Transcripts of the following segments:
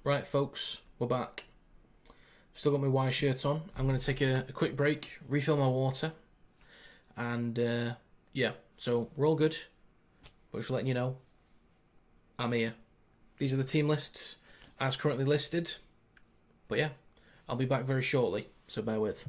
Right, folks, we're back. Still got my wire shirts on. I'm going to take a quick break, refill my water, and yeah, so we're all good. But just letting you know, I'm here. These are the team lists as currently listed. But yeah, I'll be back very shortly, so bear with.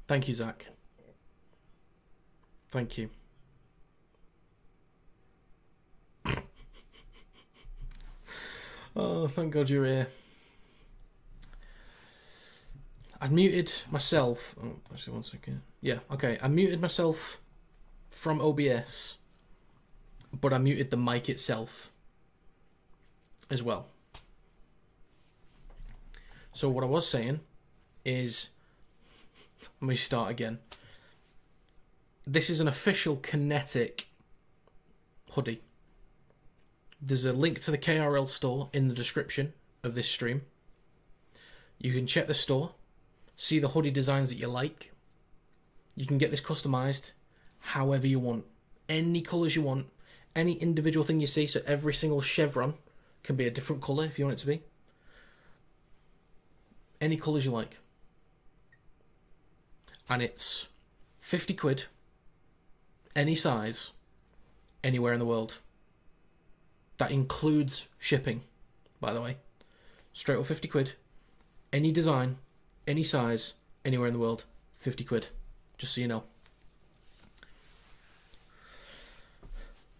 Thank you, Zach. Thank you. Oh, thank God you're here. I'd muted myself. Oh, actually, one second. Yeah, okay. I muted myself from OBS, but I muted the mic itself as well. So what I was saying is, let me start again. This is an official Kinetic hoodie. There's a link to the KRL store in the description of this stream. You can check the store, see the hoodie designs that you like. You can get this customized however you want. Any colours you want. Any individual thing you see. So every single chevron can be a different colour if you want it to be. Any colours you like. And it's 50 quid. Any size. Anywhere in the world. That includes shipping, by the way. Straight up 50 quid. Any design, any size, anywhere in the world. 50 quid. Just so you know.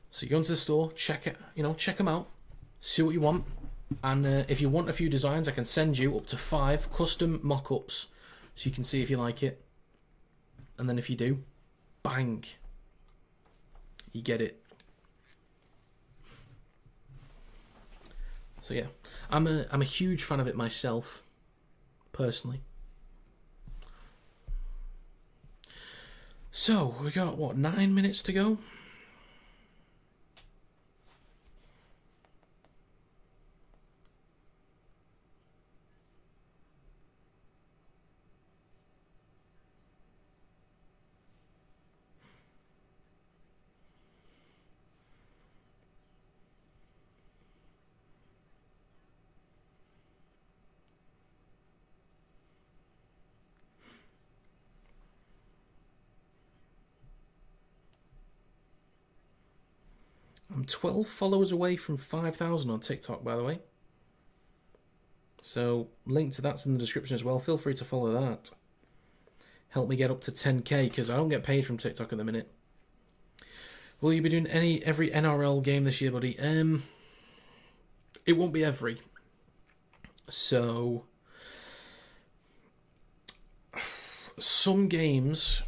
So you go into the store, check it, check them out. See what you want. And if you want a few designs, I can send you up to 5 custom mock-ups so you can see if you like it. And then if you do, bang, you get it. So yeah, I'm a huge fan of it myself, personally. So we got what, 9 minutes to go? I'm 12 followers away from 5,000 on TikTok, by the way. So, link to that's in the description as well. Feel free to follow that. Help me get up to 10k, because I don't get paid from TikTok at the minute. Will you be doing every NRL game this year, buddy? It won't be every. So, some games,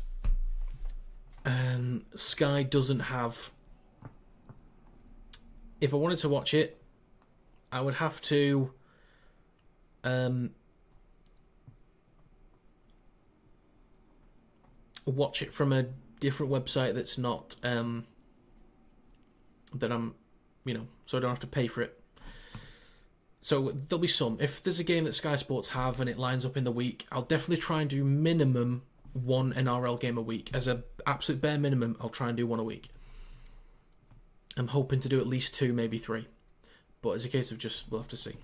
Sky doesn't have. If I wanted to watch it, I would have to watch it from a different website that's not that I'm, so I don't have to pay for it. So there'll be some. If there's a game that Sky Sports have and it lines up in the week, I'll definitely try and do minimum 1 NRL game a week. As an absolute bare minimum, I'll try and do 1 a week. I'm hoping to do at least 2, maybe 3. But it's a case of just, we'll have to see.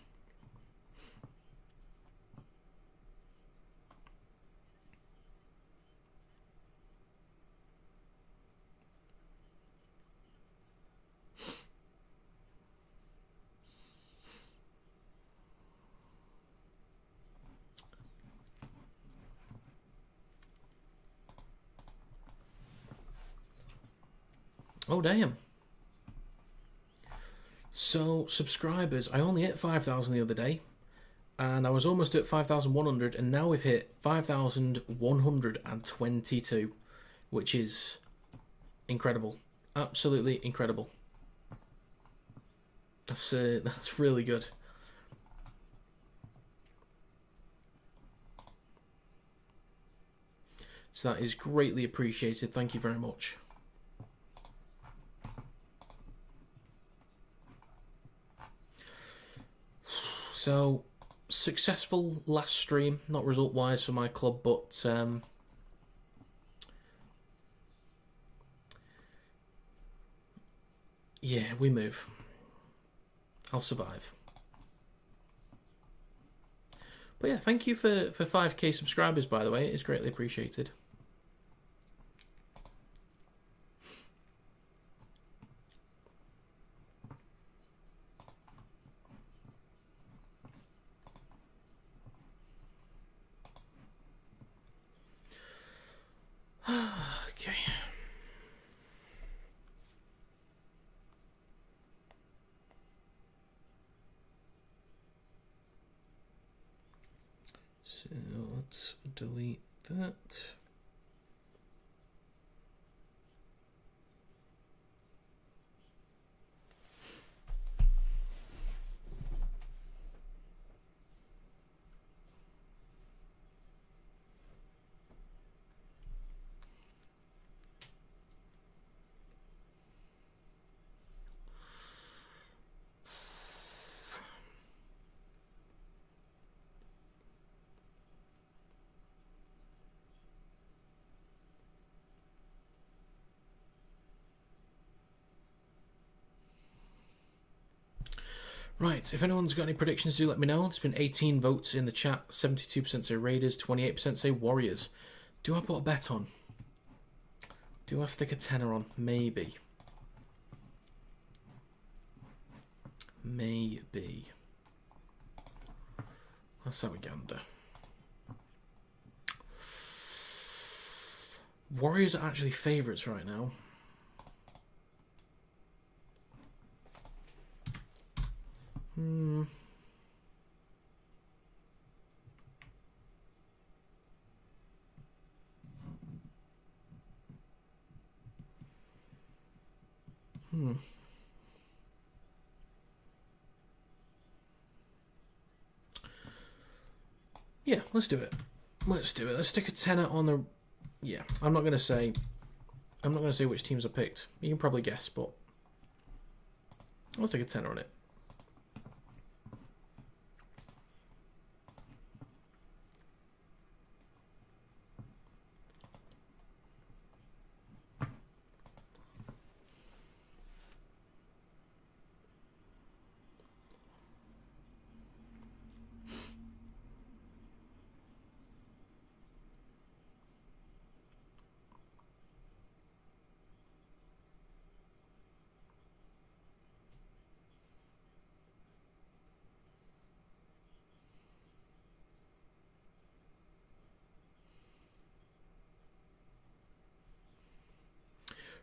Oh, damn. So, subscribers, I only hit 5,000 the other day, and I was almost at 5,100, and now we've hit 5,122, which is incredible. Absolutely incredible. That's really good. So that is greatly appreciated. Thank you very much. So, successful last stream, not result-wise for my club, but yeah, we move. I'll survive. But yeah, thank you for 5k subscribers, by the way. It's greatly appreciated. Okay. So let's delete that. Right, if anyone's got any predictions, do let me know. There's been 18 votes in the chat. 72% say Raiders, 28% say Warriors. Do I put a bet on? Do I stick a tenner on? Maybe. Maybe. Let's have a gander. Warriors are actually favourites right now. Yeah, let's do it. Let's do it. Let's stick a tenner on the... Yeah, I'm not going to say which teams are picked. You can probably guess, but let's take a tenner on it.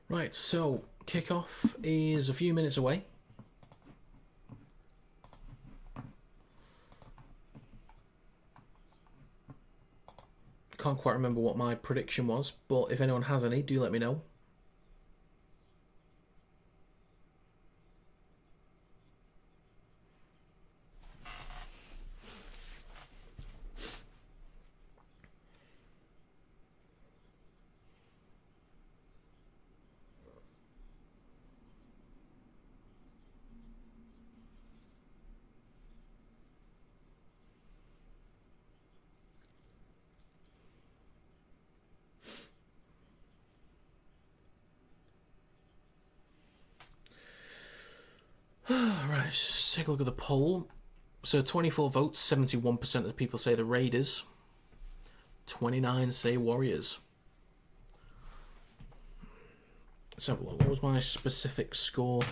Right, so kickoff is a few minutes away. Can't quite remember what my prediction was, but if anyone has any, do let me know. Right, let's take a look at the poll. So 24 votes, 71% of the people say the Raiders. 29 say Warriors. Let's have a look. What was my specific score?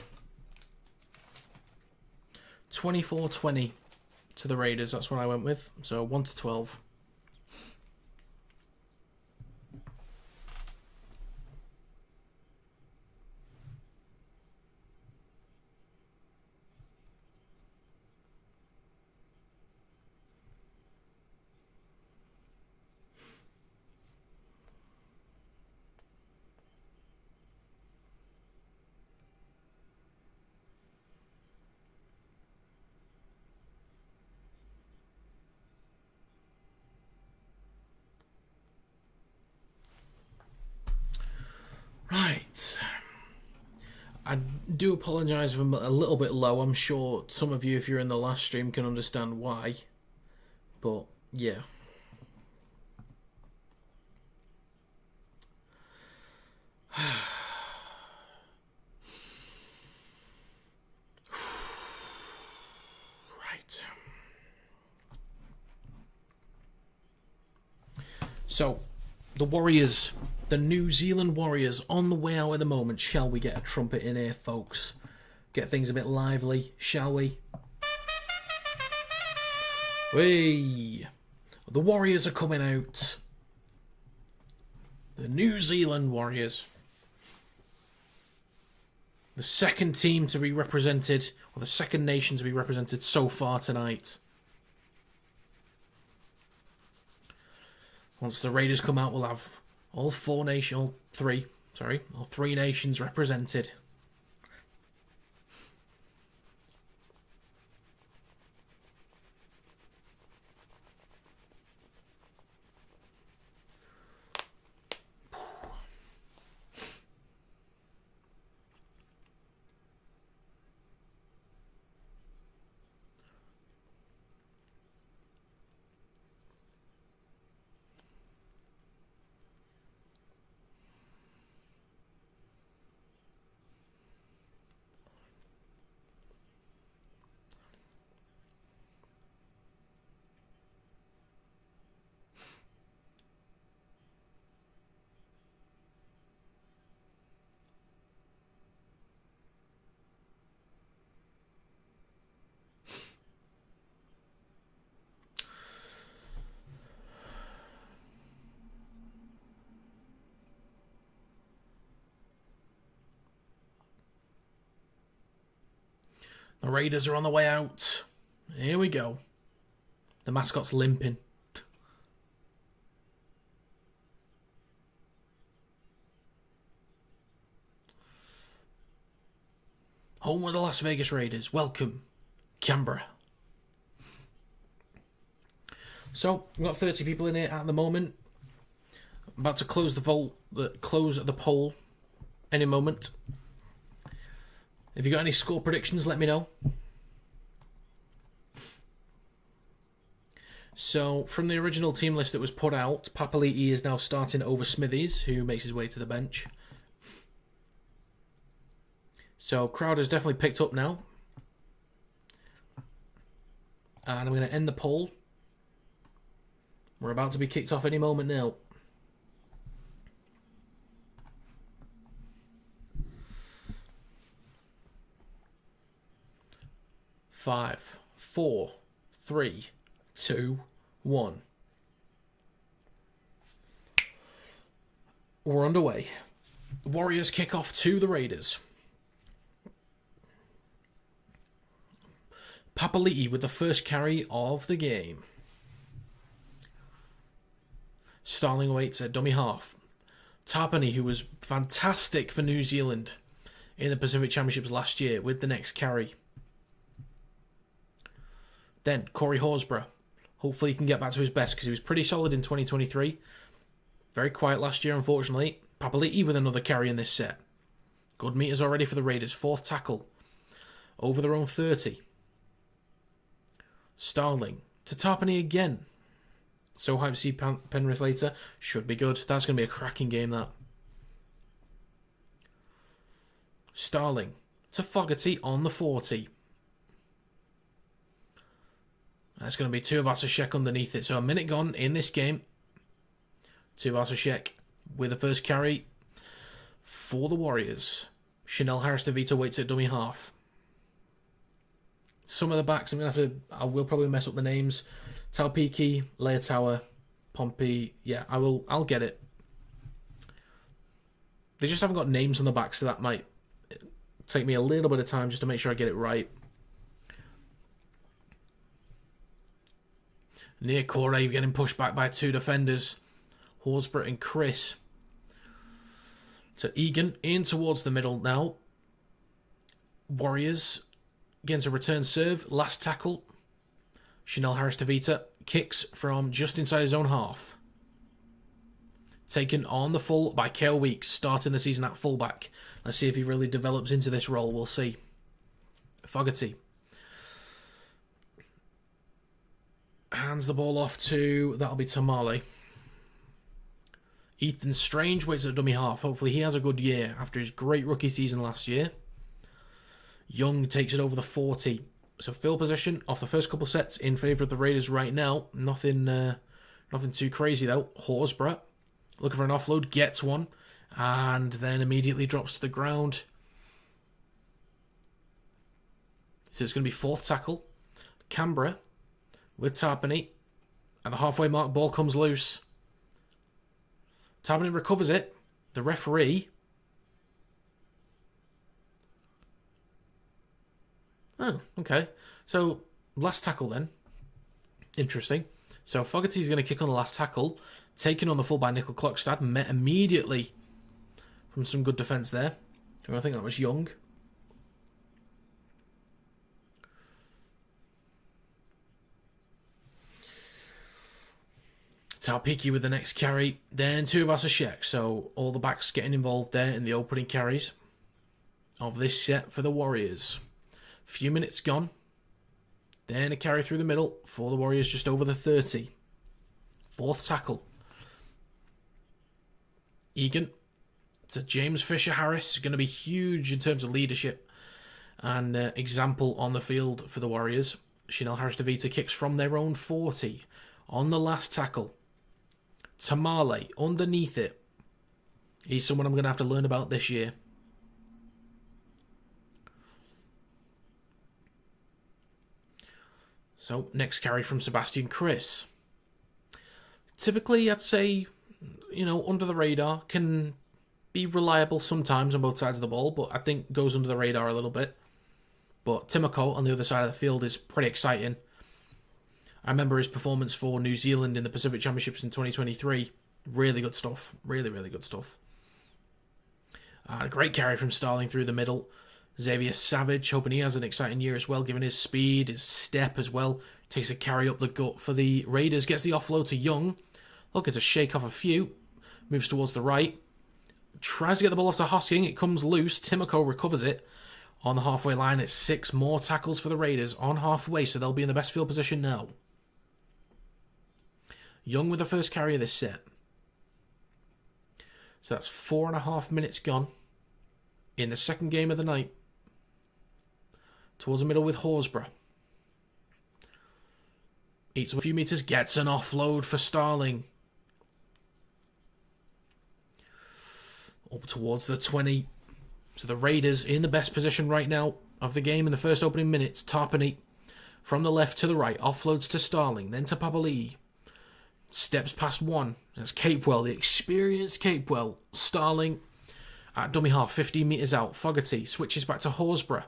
24-20 to the Raiders. That's what I went with. So 1 to 12. Right. I do apologise if I'm a little bit low. I'm sure some of you, if you're in the last stream, can understand why. But, yeah. Right. So, the Warriors, the New Zealand Warriors, on the way out at the moment. Shall we get a trumpet in here, folks? Get things a bit lively, shall we? Hey, the Warriors are coming out. The New Zealand Warriors. The second team to be represented, or the second nation to be represented so far tonight. Once the Raiders come out, we'll have all three nations represented. The Raiders are on the way out. Here we go. The mascot's limping. Home of the Las Vegas Raiders. Welcome, Canberra. So, we've got 30 people in here at the moment. I'm about to close the poll any moment. If you got any score predictions, let me know. So, from the original team list that was put out, Papali'i is now starting over Smithies, who makes his way to the bench. So, Crowder's definitely picked up now. And I'm going to end the poll. We're about to be kicked off any moment now. Five, 4, 3, 2, 1. We're underway. Warriors kick off to the Raiders. Papali'i with the first carry of the game. Starling awaits at dummy half. Tapani, who was fantastic for New Zealand in the Pacific Championships last year, with the next carry. Then Corey Horsburgh. Hopefully he can get back to his best because he was pretty solid in 2023. Very quiet last year, unfortunately. Papali'i with another carry in this set. Good meters already for the Raiders. Fourth tackle. Over their own 30. Starling to Tapani again. So hyped to see Penrith later. Should be good. That's going to be a cracking game, that. Starling to Fogarty on the 40. That's going to be Tuivasa-Sheck underneath it. So a minute gone in this game. Tuivasa-Sheck with the first carry for the Warriors. Chanel Harris-DeVito waits at dummy half. Some of the backs, I will probably mess up the names. Taupiki, Leotawa, Pompey. Yeah, I'll get it. They just haven't got names on the back, so that might take me a little bit of time just to make sure I get it right. Near Corey getting pushed back by two defenders. Horsburgh and Chris. So Egan in towards the middle now. Warriors against a return serve. Last tackle. Chanel Harris-DeVito kicks from just inside his own half. Taken on the full by Kale Weeks, starting the season at fullback. Let's see if he really develops into this role. We'll see. Fogarty hands the ball off to, that'll be Tamale. Ethan Strange waits at dummy half. Hopefully he has a good year after his great rookie season last year. Young takes it over the 40. So field position off the first couple sets in favour of the Raiders right now. Nothing too crazy though. Horsburgh looking for an offload, gets one, and then immediately drops to the ground. So it's going to be fourth tackle. Canberra with Tapani. At the halfway mark, ball comes loose. Tapani recovers it. The referee... Oh, okay. So, last tackle then. Interesting. So, Fogarty's going to kick on the last tackle. Taken on the full by Nickel Klokstad. Met immediately from some good defence there. I think that was Young. Taupiki with the next carry. Then Tuivasa-Sheck. So, all the backs getting involved there in the opening carries of this set for the Warriors. Few minutes gone. Then a carry through the middle for the Warriors just over the 30. Fourth tackle. Egan to James Fisher-Harris. Going to be huge in terms of leadership and example on the field for the Warriors. Chanel Harris-DeVito kicks from their own 40. On the last tackle. Tamale underneath it. He's someone I'm going to have to learn about this year. So, next carry from Sebastian Chris. Typically, I'd say, under the radar, can be reliable sometimes on both sides of the ball, but I think goes under the radar a little bit. But Timoko on the other side of the field is pretty exciting. I remember his performance for New Zealand in the Pacific Championships in 2023. Really good stuff. Really, really good stuff. A great carry from Starling through the middle. Xavier Savage, hoping he has an exciting year as well, given his speed, his step as well. Takes a carry up the gut for the Raiders, gets the offload to Young. Looking to shake off a few. Moves towards the right. Tries to get the ball off to Hosking. It comes loose. Timoko recovers it. On the halfway line, it's 6 more tackles for the Raiders on halfway, so they'll be in the best field position now. Young with the first carry of this set. So that's 4.5 minutes gone in the second game of the night. Towards the middle with Horsburgh. Eats a few metres, gets an offload for Starling. Up towards the 20. So the Raiders in the best position right now of the game in the first opening minutes. Tarpany from the left to the right. Offloads to Starling, then to Papali'i. Steps past one. That's Capewell, the experienced Capewell. Starling at dummy half, 15 metres out. Fogarty switches back to Horsburgh.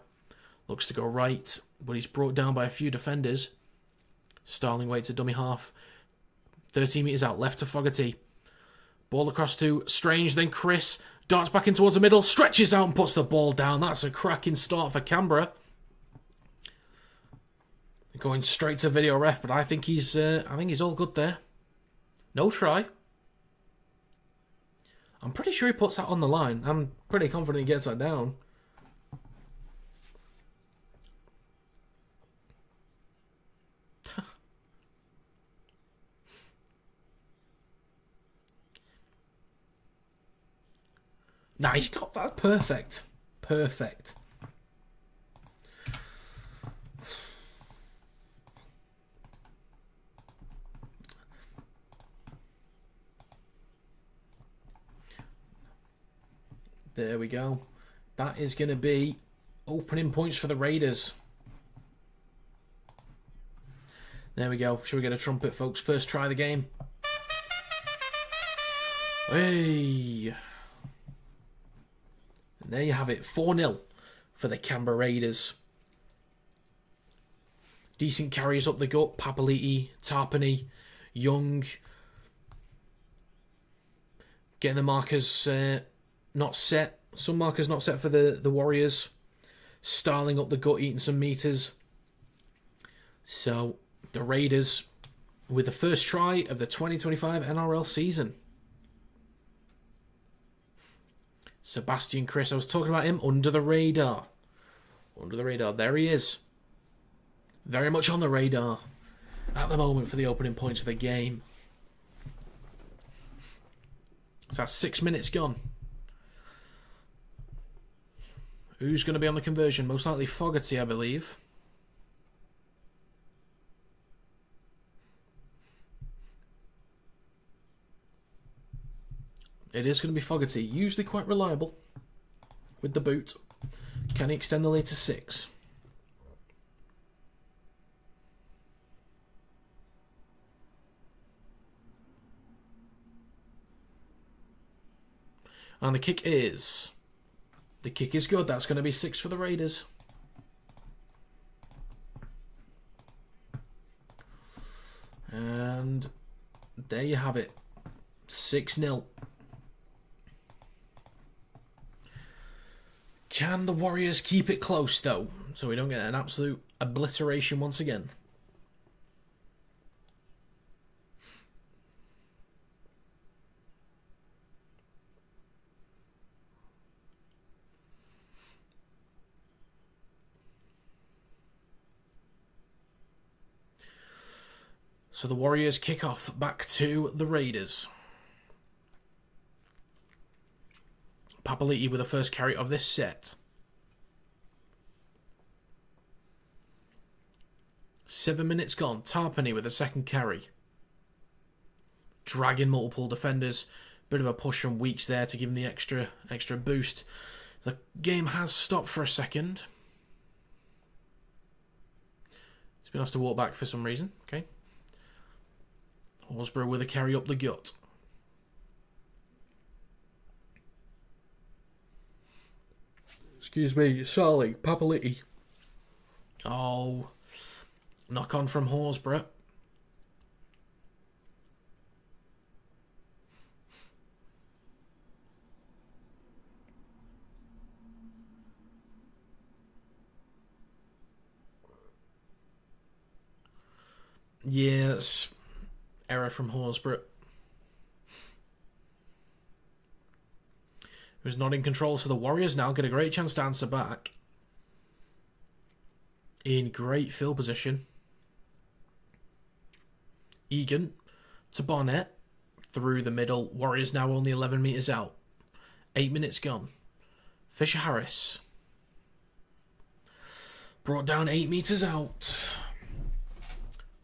Looks to go right, but he's brought down by a few defenders. Starling waits at dummy half. 13 metres out, left to Fogarty. Ball across to Strange, then Chris. Darts back in towards the middle, stretches out and puts the ball down. That's a cracking start for Canberra. Going straight to video ref, but I think he's all good there. No try. I'm pretty sure he puts that on the line. I'm pretty confident he gets that down. Nah, he's got that perfect. Perfect. There we go. That is going to be opening points for the Raiders. There we go. Should we get a trumpet, folks? First try of the game. Hey. And there you have it. 4-0 for the Canberra Raiders. Decent carries up the gut. Papali'i, Tarpany, Young. Getting the markers not set. Some markers not set for the Warriors. Starling up the gut, eating some meters. So, the Raiders with the first try of the 2025 NRL season. Sebastian Chris, I was talking about him, under the radar. Under the radar, there he is. Very much on the radar at the moment for the opening points of the game. So that's 6 minutes gone. Who's going to be on the conversion? Most likely Fogarty, I believe. It is going to be Fogarty. Usually quite reliable with the boot. Can he extend the lead to 6? And the kick is... The kick is good. That's going to be 6 for the Raiders. And there you have it. 6-0. Can the Warriors keep it close, though, so we don't get an absolute obliteration once again? So the Warriors kick off back to the Raiders. Papali'i with the first carry of this set. 7 minutes gone. Tarpany with the second carry. Dragging multiple defenders. Bit of a push from Weeks there to give him the extra boost. The game has stopped for a second. He's been asked to walk back for some reason. Okay. Horsburgh with a carry up the gut. Excuse me, Starling, Papali'i. Oh, knock on from Horsburgh. Yes. Error from Horsburgh. Who's not in control, so the Warriors now get a great chance to answer back. In great field position. Egan to Barnett. Through the middle. Warriors now only 11 metres out. 8 minutes gone. Fisher-Harris. Brought down 8 metres out.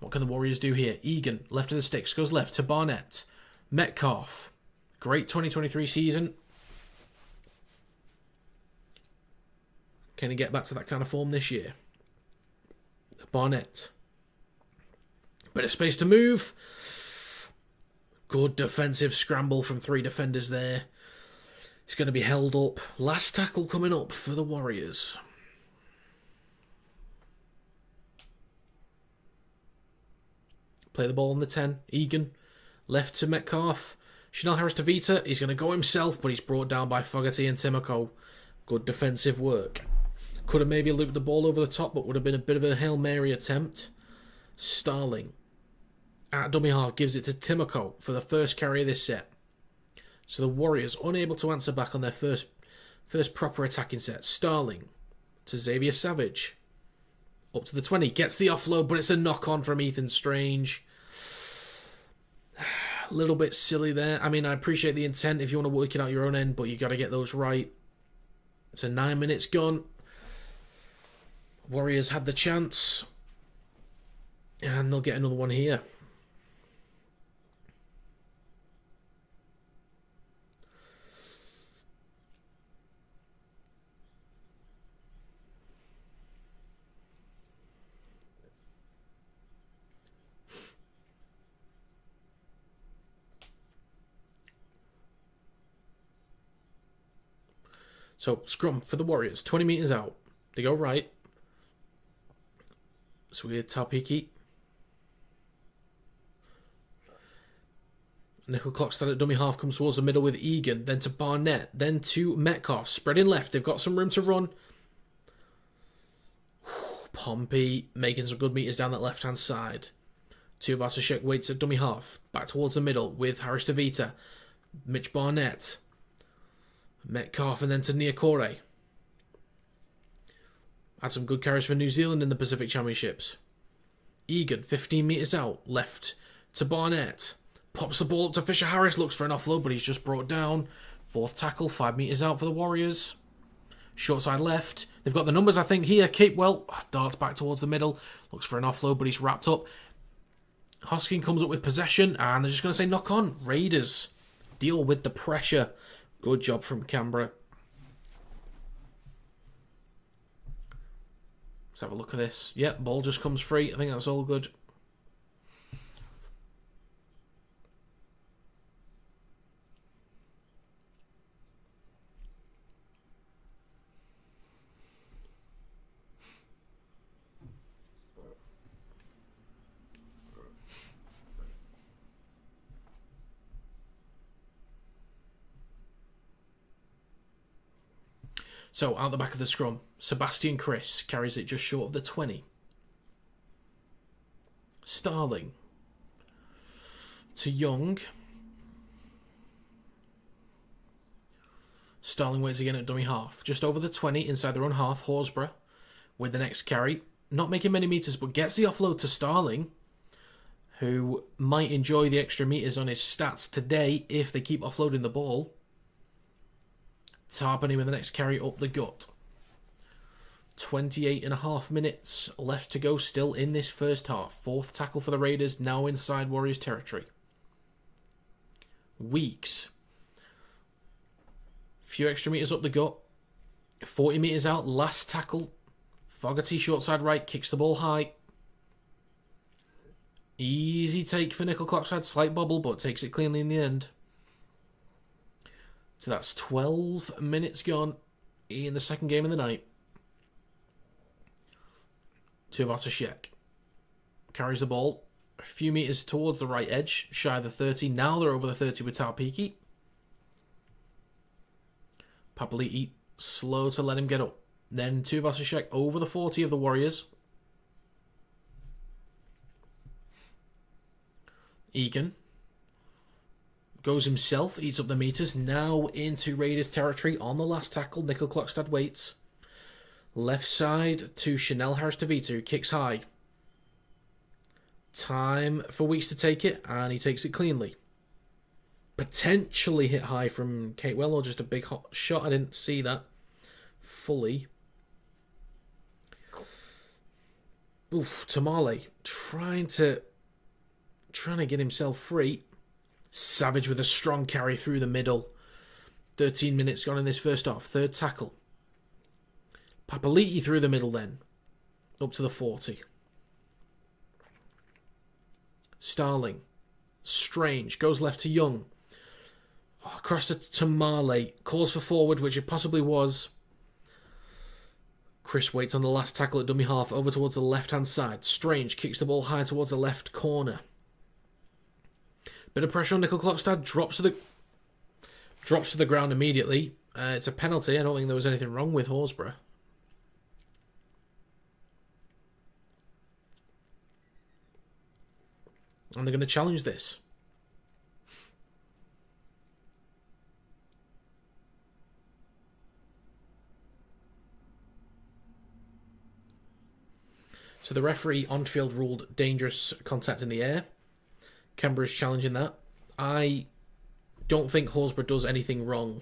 What can the Warriors do here? Egan, left of the sticks, goes left to Barnett. Metcalf. Great 2023 season. Can he get back to that kind of form this year? Barnett. Bit of space to move. Good defensive scramble from 3 defenders there. He's going to be held up. Last tackle coming up for the Warriors. Play the ball on the 10. Egan. Left to Metcalf. Chanel Harris to Vita. He's going to go himself, but he's brought down by Fogarty and Timoko. Good defensive work. Could have maybe looped the ball over the top, but would have been a bit of a Hail Mary attempt. Starling. At dummy half, gives it to Timoko for the first carry of this set. So the Warriors unable to answer back on their first proper attacking set. Starling to Xavier Savage. Up to the 20. Gets the offload, but it's a knock-on from Ethan Strange. A little bit silly there. I mean, I appreciate the intent if you want to work it out your own end, but you got to get those right. So 9 minutes gone. Warriors had the chance. And they'll get another one here. So, scrum for the Warriors. 20 metres out. They go right. So we had Taupiki. Nickel Clockstad at dummy half comes towards the middle with Egan. Then to Barnett. Then to Metcalf. Spreading left. They've got some room to run. Pompey making some good meters down that left-hand side. Tuivasa-Sheck waits at dummy half. Back towards the middle with Harris DeVita. Mitch Barnett. Metcalf and then to Niokore. Had some good carries for New Zealand in the Pacific Championships. Egan, 15 metres out. Left to Barnett. Pops the ball up to Fisher-Harris. Looks for an offload, but he's just brought down. 4th tackle, 5 metres out for the Warriors. Short side left. They've got the numbers, I think, here. Capewell darts back towards the middle. Looks for an offload, but he's wrapped up. Hoskin comes up with possession, and they're just going to say knock on. Raiders deal with the pressure. Good job from Canberra. Let's have a look at this. Yep, ball just comes free. I think that's all good. So, out the back of the scrum, Sebastian Chris carries it just short of the 20. Starling to Young. Starling waits again at dummy half. Just over the 20 inside their own half. Horsburgh with the next carry. Not making many metres, but gets the offload to Starling, who might enjoy the extra metres on his stats today if they keep offloading the ball. Tarpany with the next carry up the gut. 28.5 minutes left to go still in this first half. 4th tackle for the Raiders, now inside Warriors territory. Weeks. Few extra metres up the gut. 40 metres out, last tackle. Fogarty short side right, kicks the ball high. Easy take for Nickel Clockside, slight bobble, but takes it cleanly in the end. So that's 12 minutes gone in the second game of the night. Tuivasa-Sheck carries the ball a few metres towards the right edge, shy of the 30. Now they're over the 30 with Taupiki. Papali'i slow to let him get up. Then Tuivasa-Sheck over the 40 of the Warriors. Egan goes himself, eats up the meters. Now into Raiders territory on the last tackle. Nickel Clockstad waits. Left side to Chanel Harris-Tavita, who kicks high. Time for Weeks to take it, and he takes it cleanly. Potentially hit high from Catewell, or just a big hot shot. I didn't see that fully. Oof, Tamale trying to get himself free. Savage with a strong carry through the middle. 13 minutes gone in this first half. Third tackle. Papali'i through the middle then. Up to the 40. Starling. Strange. Goes left to Young. Across to Tamale. Calls for forward, which it possibly was. Chris waits on the last tackle at dummy half. Over towards the left-hand side. Strange kicks the ball high towards the left corner. Bit of pressure on Nickel Clockstad. Drops to the ground immediately. It's a penalty. I don't think there was anything wrong with Horsburgh. And they're going to challenge this. So the referee on field ruled dangerous contact in the air. Canberra's challenging that. I don't think Horsburgh does anything wrong.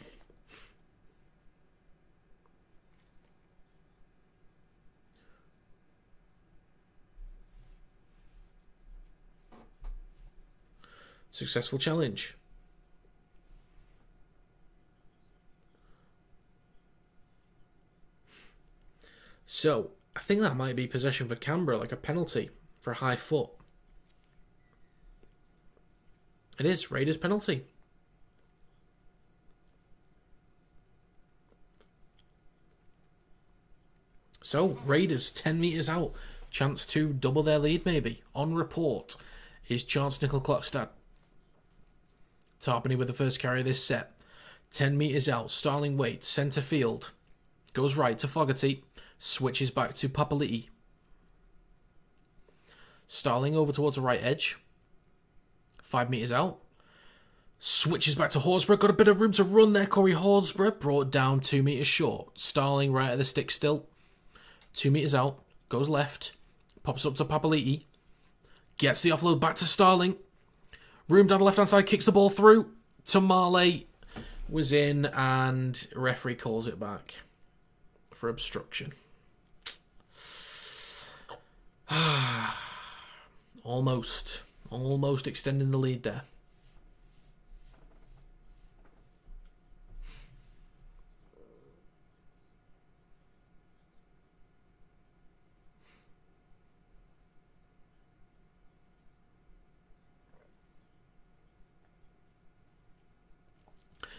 Successful challenge. So, I think that might be possession for Canberra, like a penalty for a high foot. It is. Raiders penalty. So, Raiders 10 metres out. Chance to double their lead, maybe. On report is Chance Nickel Clockstad. Tarpany with the first carry of this set. 10 metres out. Starling waits. Centre field. Goes right to Fogarty. Switches back to Papali'i. Starling over towards the right edge. 5 metres out. Switches back to Horsburgh. Got a bit of room to run there. Corey Horsburgh brought down 2 metres short. Starling right at the stick still. 2 metres out. Goes left. Pops up to Papali'i. Gets the offload back to Starling. Room down the left-hand side. Kicks the ball through. Tamale was in and referee calls it back for obstruction. Almost extending the lead there.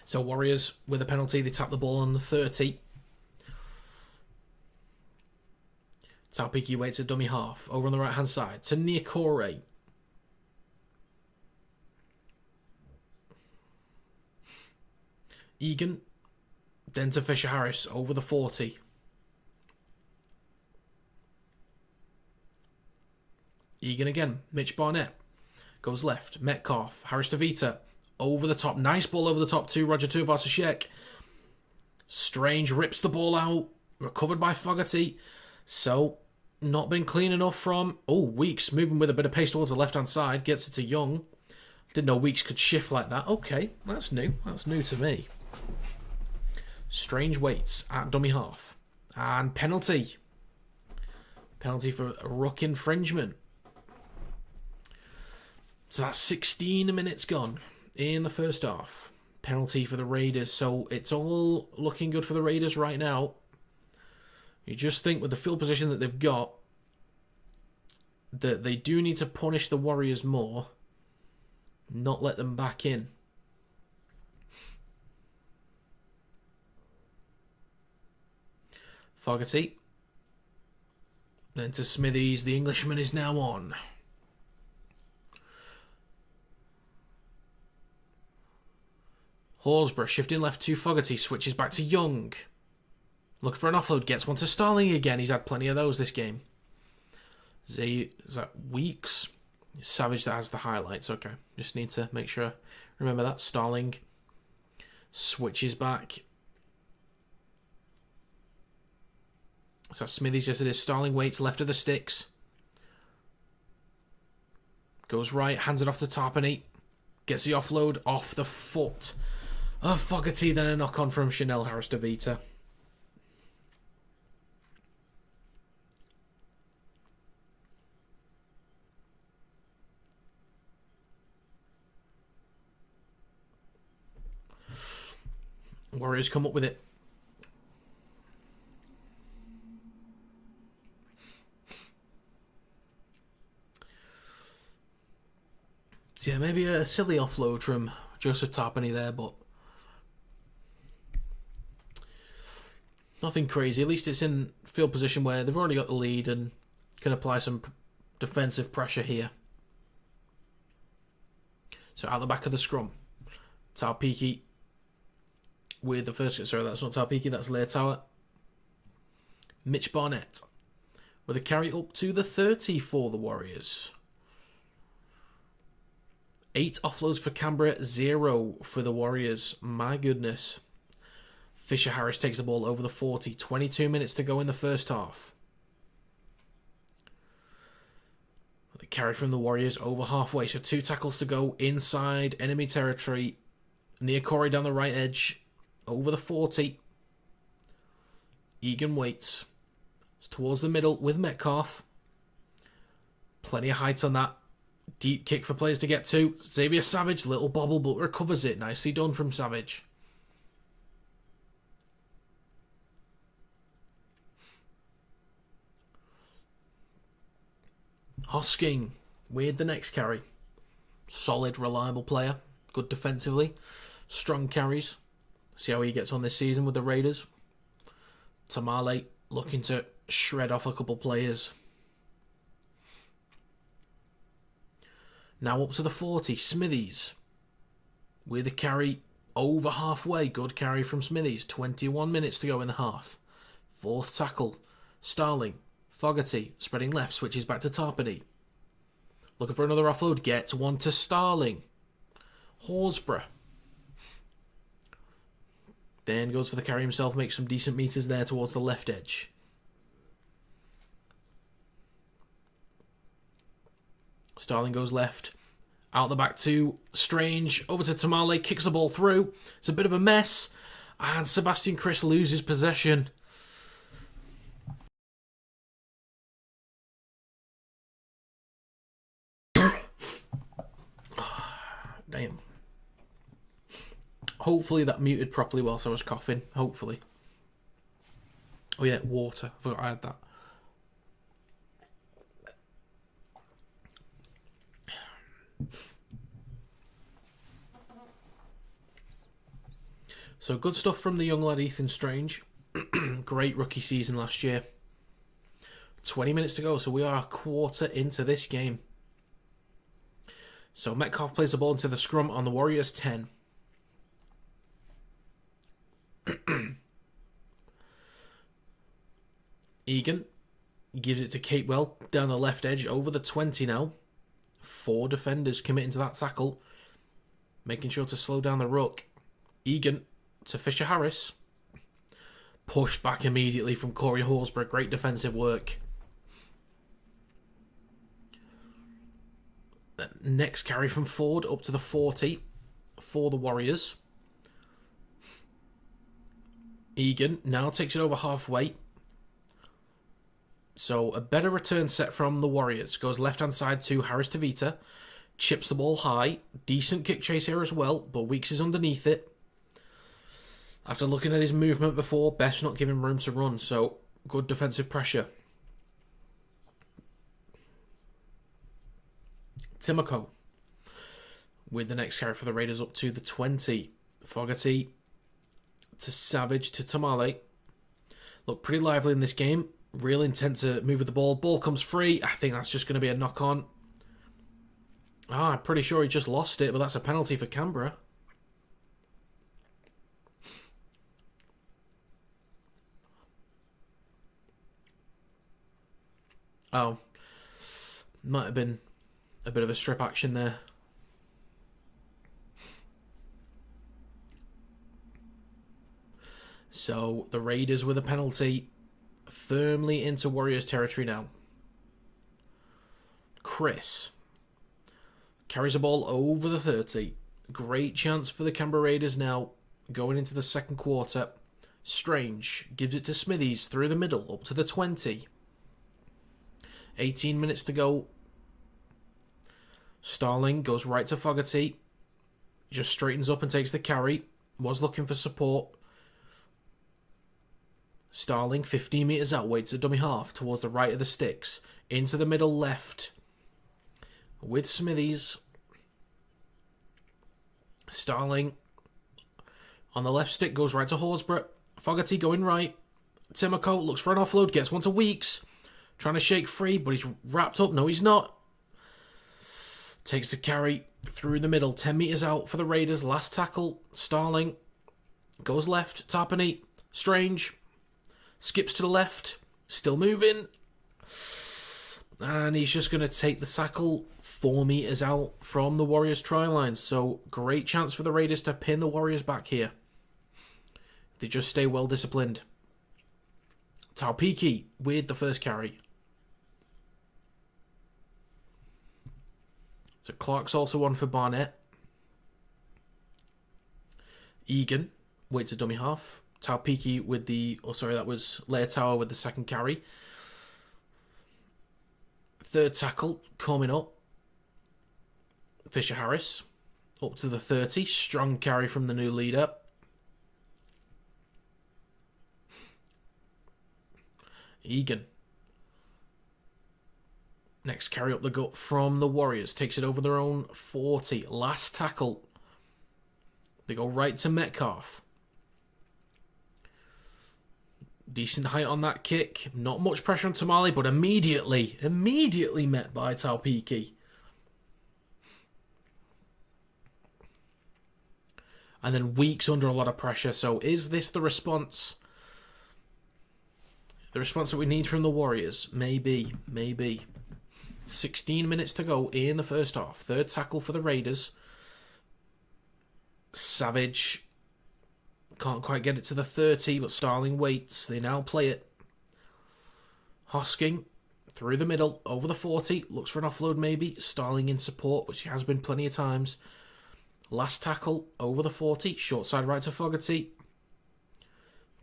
So Warriors with a penalty, they tap the ball on the 30. Taupiki waits at dummy half. Over on the right-hand side to Niokore. Egan. Then to Fisher-Harris over the 40. Egan again. Mitch Barnett. Goes left. Metcalf. Harris-Tavita. Over the top. Nice ball over the top to Roger Tuivasa-Sheck. Strange rips the ball out. Recovered by Fogarty. So, not been clean enough from... Oh, Weeks moving with a bit of pace towards the left-hand side. Gets it to Young. Didn't know Weeks could shift like that. Okay, that's new. That's new to me. Strange waits at dummy half. And penalty. Penalty for ruck infringement. So that's 16 minutes gone in the first half. Penalty for the Raiders. So it's all looking good for the Raiders right now. You just think with the field position that they've got that they do need to punish the Warriors more. Not let them back in. Fogarty. Then to Smithies. The Englishman is now on. Horsburgh shifting left to Fogarty. Switches back to Young. Looking for an offload. Gets one to Starling again. He's had plenty of those this game. Is that Weeks? Savage that has the highlights. Okay, just need to make sure. Remember that. Starling switches back. So Smithies, yes it is. Starling waits left of the sticks. Goes right, hands it off to Tarpany. Gets the offload off the foot of Fogarty. Then a knock on from Chanel Harris-DeVita. Warriors come up with it. So yeah, maybe a silly offload from Joseph Tarpany there, but nothing crazy. At least it's in field position where they've already got the lead and can apply some defensive pressure here. So out the back of the scrum, Taupiki with the first... Sorry, that's not Taupiki, that's Leotower. Mitch Barnett with a carry up to the 30 for the Warriors. 8 offloads for Canberra, 0 for the Warriors. My goodness. Fisher Harris takes the ball over the 40. 22 minutes to go in the first half. The carry from the Warriors over halfway. So 2 tackles to go inside enemy territory. Near Corey down the right edge. Over the 40. Egan waits. It's towards the middle with Metcalf. Plenty of height on that. Deep kick for players to get to. Xavier Savage, little bobble, but recovers it. Nicely done from Savage. Hosking with the next carry. Solid, reliable player. Good defensively. Strong carries. See how he gets on this season with the Raiders. Tamale looking to shred off a couple players. Now up to the 40. Smithies with a carry over halfway. Good carry from Smithies. 21 minutes to go in the half. 4th tackle. Starling. Fogarty spreading left. Switches back to Tarpany. Looking for another offload. Gets one to Starling. Horsburgh. Then goes for the carry himself. Makes some decent meters there towards the left edge. Starling goes left. Out the back to Strange. Over to Tamale. Kicks the ball through. It's a bit of a mess. And Sebastian Chris loses possession. Damn. Hopefully that muted properly whilst I was coughing. Hopefully. Oh yeah, water. I forgot I had that. So good stuff from the young lad Ethan Strange. Great rookie season last year. 20 minutes to go, so we are a quarter into this game. So Metcalf plays the ball into the scrum on the Warriors 10. Egan gives it to Capewell down the left edge over the 20 now. 4 defenders committing to that tackle. Making sure to slow down the ruck. Egan to Fisher Harris. Pushed back immediately from Corey Horsburgh. Great defensive work. Next carry from Ford up to the 40 for the Warriors. Egan now takes it over halfway. So a better return set from the Warriors. Goes left-hand side to Harris-DeVita. Chips the ball high. Decent kick chase here as well, but Weeks is underneath it. After looking at his movement before, best not give him room to run. So good defensive pressure. Timoko with the next carry for the Raiders up to the 20. Fogarty to Savage to Tamale. Look pretty lively in this game. Real intent to move with the ball. Ball comes free. I think that's just going to be a knock-on. I'm pretty sure he just lost it, but that's a penalty for Canberra. Oh. Might have been A bit of a strip action there. So the Raiders with a penalty, firmly into Warriors territory now. Chris carries the ball over the 30. Great chance for the Canberra Raiders now, going into the second quarter. Strange gives it to Smithies through the middle, up to the 20. 18 minutes to go. Starling goes right to Fogarty. Just straightens up and takes the carry. Was looking for support. Starling, 15 metres out, waits at dummy half towards the right of the sticks. Into the middle left. With Smithies. Starling on the left stick goes right to Horsburgh. Fogarty going right. Timoko looks for an offload, gets one to Weeks. Trying to shake free, but he's wrapped up. No, he's not. Takes the carry through the middle. 10 metres out for the Raiders. Last tackle. Starling goes left. Tarpany. Strange. Skips to the left. Still moving. And he's just going to take the tackle 4 metres out from the Warriors' try line. So, great chance for the Raiders to pin the Warriors back here. If they just stay well disciplined. Taupiki with the first carry. So, Clark's also on for Barnett. Egan waits a dummy half. Taupiki with the... Oh, sorry, that was Leotower with the second carry. Third tackle coming up. Fisher-Harris up to the 30. Strong carry from the new leader. Egan. Next carry up the gut from the Warriors. Takes it over their own 40. Last tackle. They go right to Metcalf. Decent height on that kick. Not much pressure on Tamale, but immediately met by Taupiki. And then Weeks under a lot of pressure. So is this the response? The response that we need from the Warriors? Maybe. 16 minutes to go in the first half. Third tackle for the Raiders. Savage can't quite get it to the 30, but Starling waits. They now play it. Hosking through the middle, over the 40. Looks for an offload maybe. Starling in support, which he has been plenty of times. Last tackle, over the 40. Short side right to Fogarty.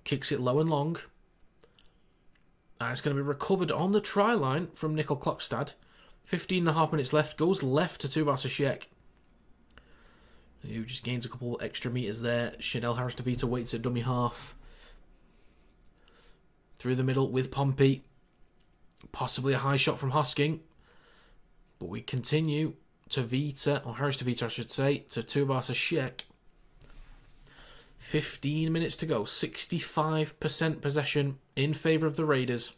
Kicks it low and long. And it's going to be recovered on the try line from Nickel Klokstad. 15.5 minutes left. Goes left to Tuvasashek, who just gains a couple extra metres there. Chanel Harris-DeVita waits at dummy half. Through the middle with Pompey. Possibly a high shot from Hosking. But we continue to Vita, or Harris-DeVita I should say, to Tuvasashek. 15 minutes to go. 65% possession in favour of the Raiders.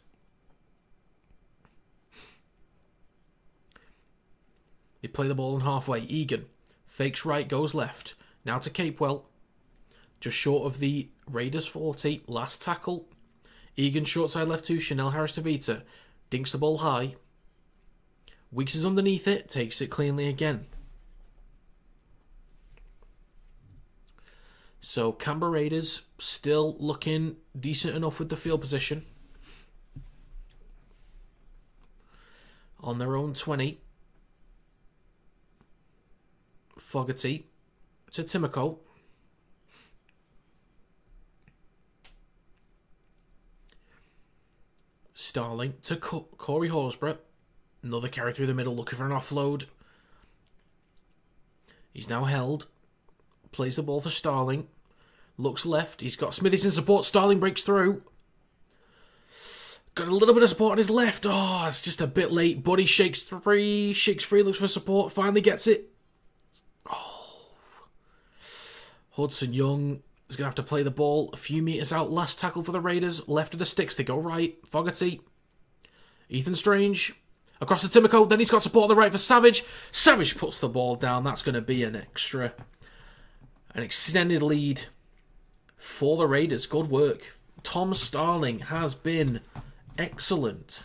They play the ball on halfway. Egan fakes right, goes left. Now to Capewell. Just short of the Raiders 40. Last tackle. Egan short side left to Chanel Harris-DeVita. Dinks the ball high. Weeks is underneath it. Takes it cleanly again. So Canberra Raiders still looking decent enough with the field position. On their own 20. Fogarty to Timoko. Starling to Corey Horsburgh. Another carry through the middle, looking for an offload. He's now held. Plays the ball for Starling. Looks left. He's got Smithies in support. Starling breaks through. Got a little bit of support on his left. Oh, it's just a bit late. Buddy shakes free. Shakes free, looks for support. Finally gets it. Oh. Hudson Young is going to have to play the ball a few metres out. Last tackle for the Raiders. Left of the sticks. They go right. Fogarty. Ethan Strange. Across the Timoko. Then he's got support on the right for Savage. Savage puts the ball down. That's going to be an extended lead for the Raiders. Good work. Tom Starling has been excellent.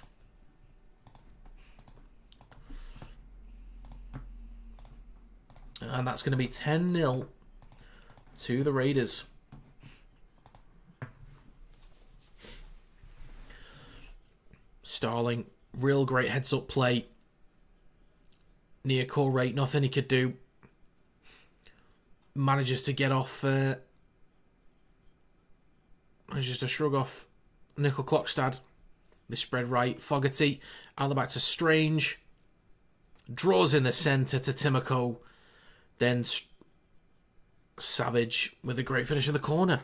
And that's going to be 10-0 to the Raiders. Starling, real great heads-up play. Near core rate, nothing he could do. Manages to get off... manages to shrug off Nickel Clockstad. They spread right. Fogarty out the back to Strange. Draws in the centre to Timoko. Then Savage with a great finish in the corner.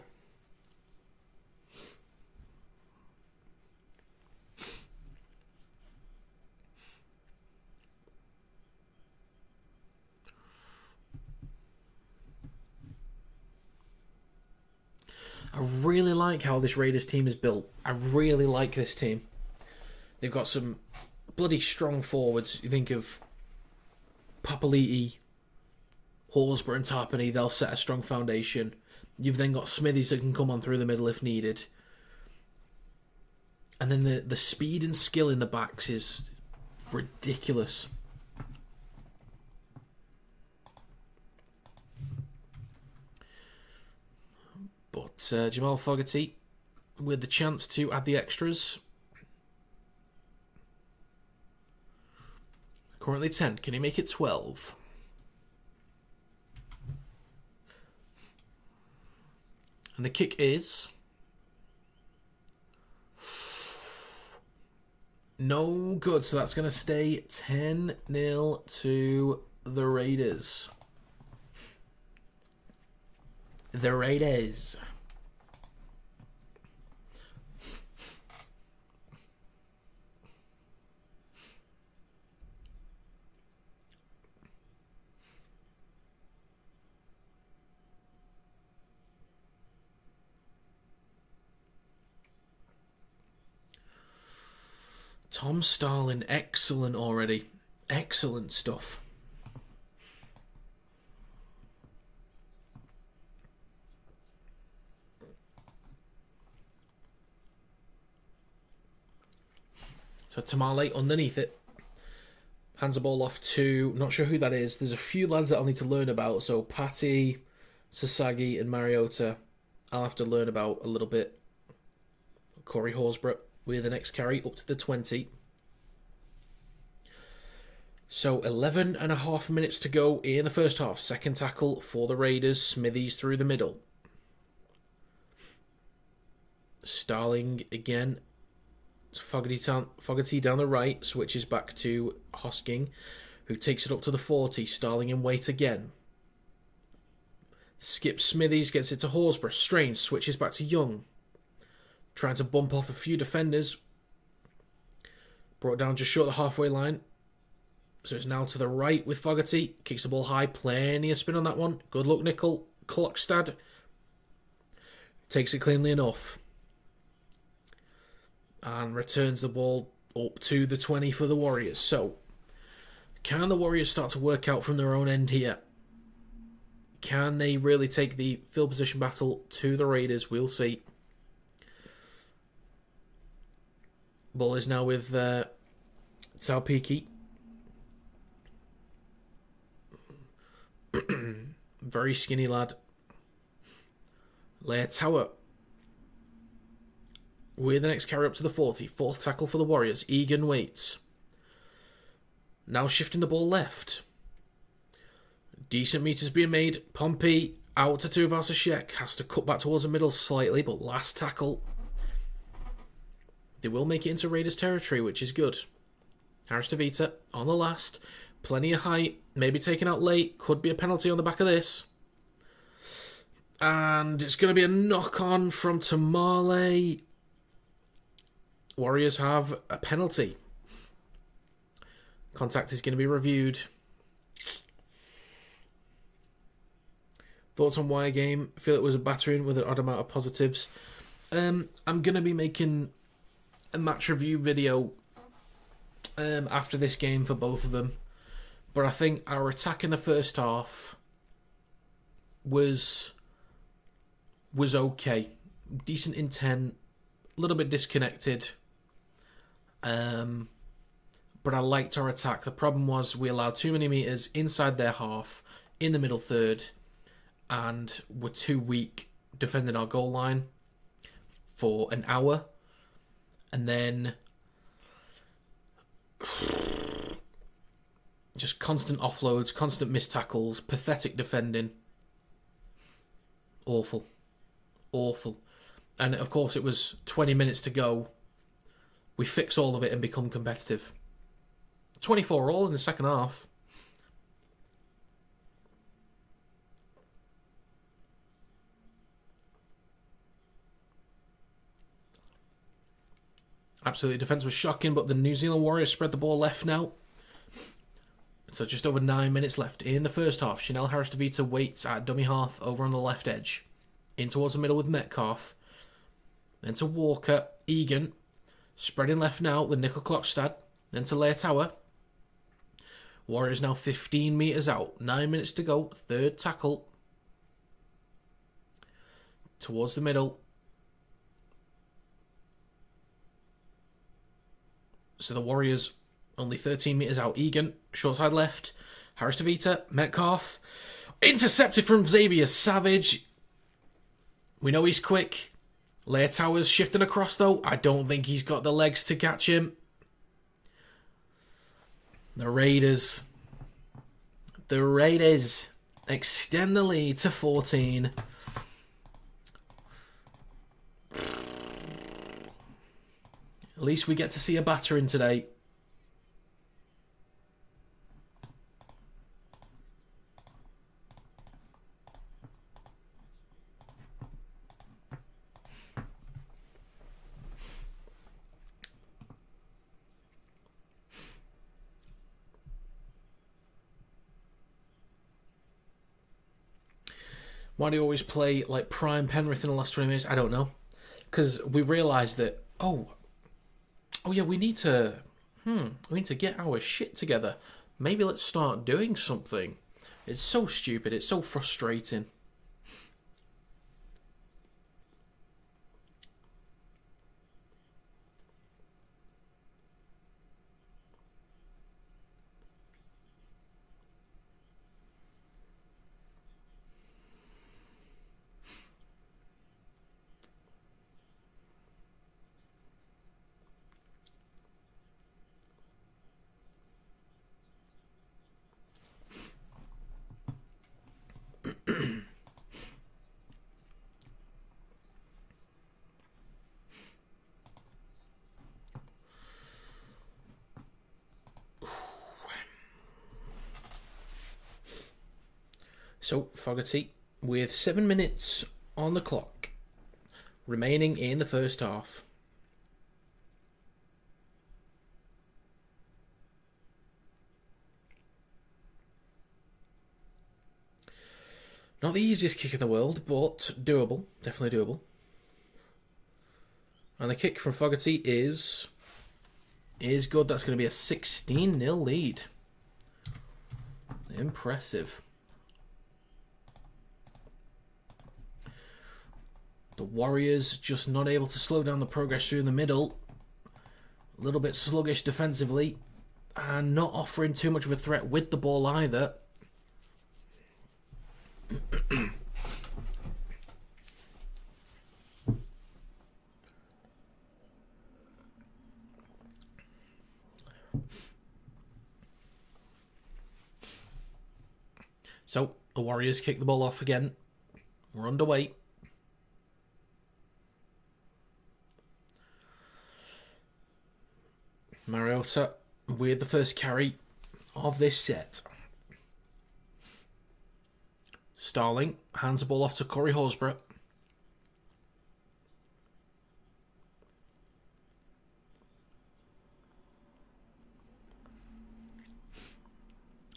I really like how this Raiders team is built. I really like this team. They've got some bloody strong forwards. You think of Papali'i, Horsburgh and Tarpany, they'll set a strong foundation. You've then got Smithies that can come on through the middle if needed. And then the speed and skill in the backs is ridiculous. But Jamal Fogarty with the chance to add the extras. Currently 10. Can he make it 12? And the kick is... no good. So that's going to stay 10-0 to the Raiders. The Raiders. Tom Starling, excellent already. Excellent stuff. So Tamale underneath it. Hands the ball off to... not sure who that is. There's a few lads that I'll need to learn about. So Patty, Sasagi and Mariota, I'll have to learn about a little bit. Corey Horsburgh with the next carry up to the 20. So 11 and a half minutes to go in the first half. Second tackle for the Raiders. Smithies through the middle. Starling again. Fogarty down the right. Switches back to Hosking, who takes it up to the 40. Starling in wait again. Skips Smithies, gets it to Horsburgh. Strange switches back to Young. Trying to bump off a few defenders. Brought down just short of the halfway line. So it's now to the right with Fogarty. Kicks the ball high. Plenty of spin on that one. Good luck, Nickel. Clockstad takes it cleanly enough. And returns the ball up to the 20 for the Warriors. So, can the Warriors start to work out from their own end here? Can they really take the field position battle to the Raiders? We'll see. Ball is now with Taupiki. Very skinny lad. Leia Tower. With the next carry up to the 40. Fourth tackle for the Warriors. Egan waits. Now shifting the ball left. Decent meters being made. Pompey out to Tuvasashek. Has to cut back towards the middle slightly, but last tackle. They will make it into Raiders territory, which is good. Harris DeVita on the last. Plenty of height. Maybe taken out late. Could be a penalty on the back of this. And it's going to be a knock-on from Tamale. Warriors have a penalty. Contact is going to be reviewed. Thoughts on wire game? I feel it was a battering with an odd amount of positives. I'm going to be making a match review video after this game for both of them. But I think our attack in the first half was okay. Decent intent. A little bit disconnected. But I liked our attack. The problem was we allowed too many meters inside their half. in the middle third and were too weak defending our goal line for an hour. And then just constant offloads, constant missed tackles, pathetic defending. Awful. Awful. And of course it was 20 minutes to go. We fix all of it and become competitive. 24 all in the second half. Absolutely, defence was shocking, but the New Zealand Warriors spread the ball left now. So just over 9 minutes left in the first half. Chanel Harris-DeVita waits at dummy half over on the left edge. In towards the middle with Metcalf. Then to Walker. Egan. Spreading left now with Nickel Klokstad. Then to Leotawa. Warriors now 15 metres out. 9 minutes to go. Third tackle. Towards the middle. So the Warriors only 13 metres out. Egan, short side left. Harris-DeVita, Metcalf. Intercepted from Xavier Savage. We know he's quick. Leotawa's shifting across though. I don't think he's got the legs to catch him. The Raiders extend the lead to 14. At least we get to see a battering today. Why do you always play like prime Penrith in the last 20 minutes? I don't know. Because we realised that, oh yeah, we need to get our shit together. Maybe let's start doing something. It's so stupid. It's so frustrating. So, Fogarty, with 7 minutes on the clock remaining in the first half. Not the easiest kick in the world, but doable. Definitely doable. And the kick from Fogarty is good. That's going to be a 16-0 lead. Impressive. The Warriors just not able to slow down the progress through the middle. A little bit sluggish defensively. And not offering too much of a threat with the ball either. So, the Warriors kick the ball off again. We're underway. Mariota with the first carry of this set. Starling hands the ball off to Corey Horsburgh.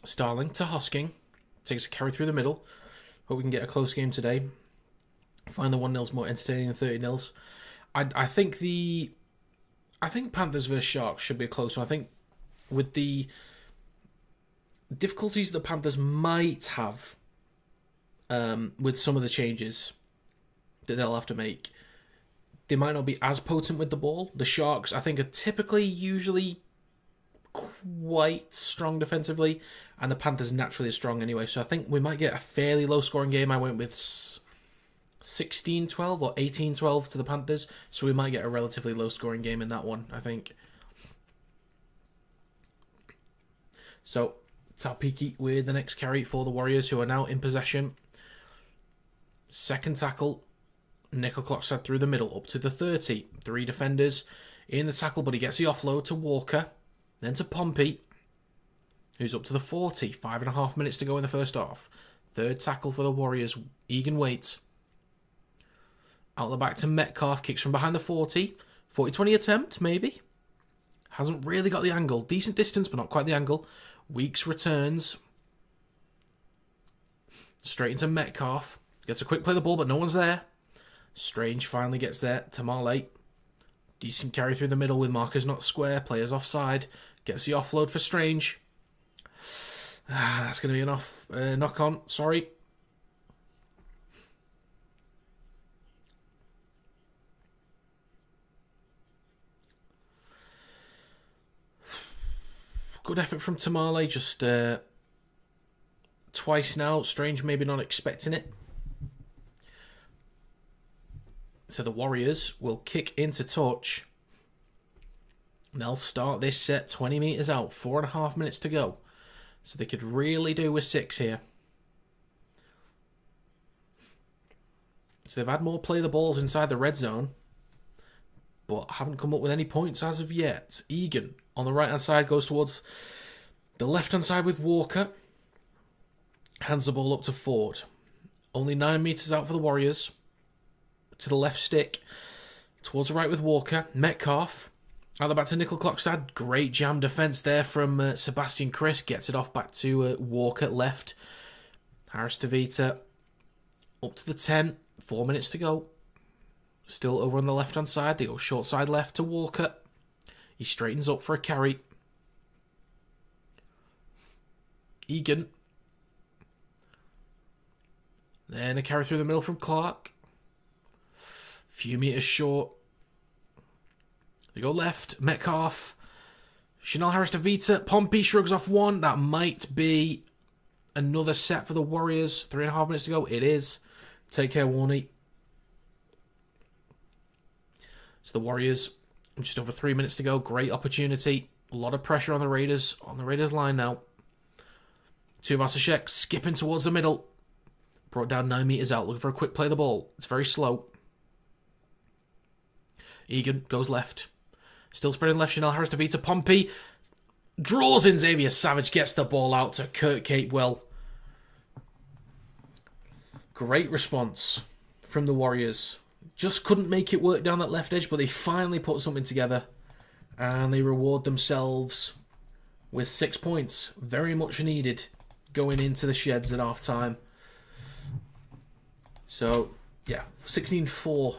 Starling to Hosking. Takes a carry through the middle. Hope we can get a close game today. Find the 1-0s more entertaining than 30-0s. I think Panthers versus Sharks should be a close one. I think with the difficulties the Panthers might have with some of the changes that they'll have to make, they might not be as potent with the ball. The Sharks, I think, are typically usually quite strong defensively, and the Panthers naturally are strong anyway. So I think we might get a fairly low-scoring game. I went with 16-12 or 18-12 to the Panthers, so we might get a relatively low-scoring game in that one, I think. So, Taupiki with the next carry for the Warriors, who are now in possession. Second tackle. Nickel-Klokstad through the middle, up to the 30. 3 defenders in the tackle, but he gets the offload to Walker. Then to Pompey, who's up to the 40. 5.5 minutes to go in the first half. Third tackle for the Warriors. Egan waits. Out the back to Metcalf. Kicks from behind the 40. 40-20 attempt, maybe. Hasn't really got the angle. Decent distance, but not quite the angle. Weeks returns. Straight into Metcalf. Gets a quick play of the ball, but no one's there. Strange finally gets there to Marley. Decent carry through the middle with markers not square. Players offside. Gets the offload for Strange. That's going to be an knock on. Sorry. Good effort from Tamale. Just twice now. Strange maybe not expecting it. So the Warriors will kick into touch. They'll start this set 20 metres out. 4.5 minutes to go. So they could really do with 6 here. So they've had more play the balls inside the red zone, but haven't come up with any points as of yet. Egan on the right-hand side goes towards the left-hand side with Walker. Hands the ball up to Ford. Only 9 metres out for the Warriors. To the left stick. Towards the right with Walker. Metcalf. Out the back to Nickel-Klokstad. Great jam defence there from Sebastian Chris. Gets it off back to Walker left. Harris Tavita. Up to the 10. 4 minutes to go. Still over on the left-hand side. They go short side left to Walker. He straightens up for a carry. Egan. Then a carry through the middle from Clark. Few metres short. They go left. Metcalf. Chanel Harris to Vita. Pompey shrugs off one. That might be another set for the Warriors. 3.5 minutes to go. It is. Take care, Warney. So the Warriors, just over 3 minutes to go. Great opportunity. A lot of pressure on the Raiders. On the Raiders line now. Tuvasashek skipping towards the middle. Brought down 9 metres out. Looking for a quick play of the ball. It's very slow. Egan goes left. Still spreading left. Chanel Harris to Vita. Pompey draws in Xavier Savage. Gets the ball out to Kurt Capewell. Great response from the Warriors. Just couldn't make it work down that left edge, but they finally put something together. And they reward themselves with 6 points. Very much needed going into the sheds at half time. So, yeah, 16-4.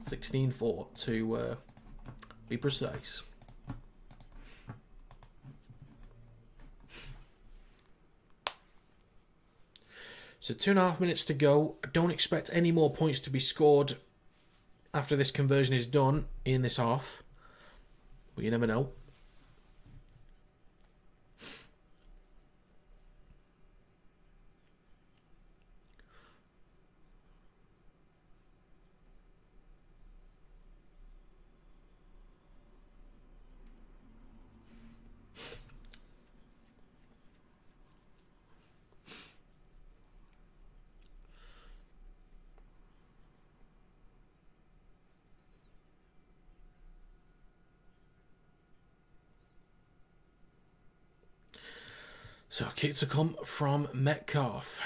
16-4 to be precise. So 2.5 minutes to go. I don't expect any more points to be scored after this conversion is done in this half. But you never know. So, kick to come from Metcalf.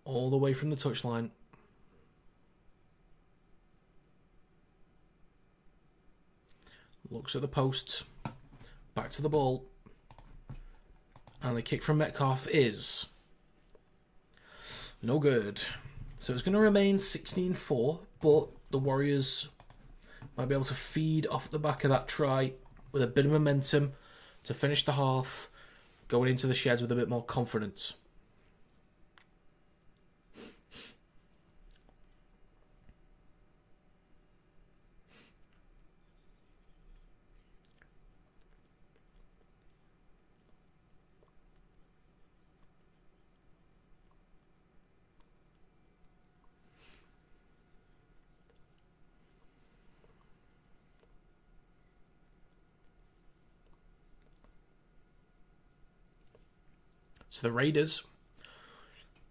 All the way from the touchline. Looks at the posts. Back to the ball. And the kick from Metcalf is no good. So it's going to remain 16-4, but the Warriors might be able to feed off the back of that try with a bit of momentum to finish the half, going into the sheds with a bit more confidence. So the Raiders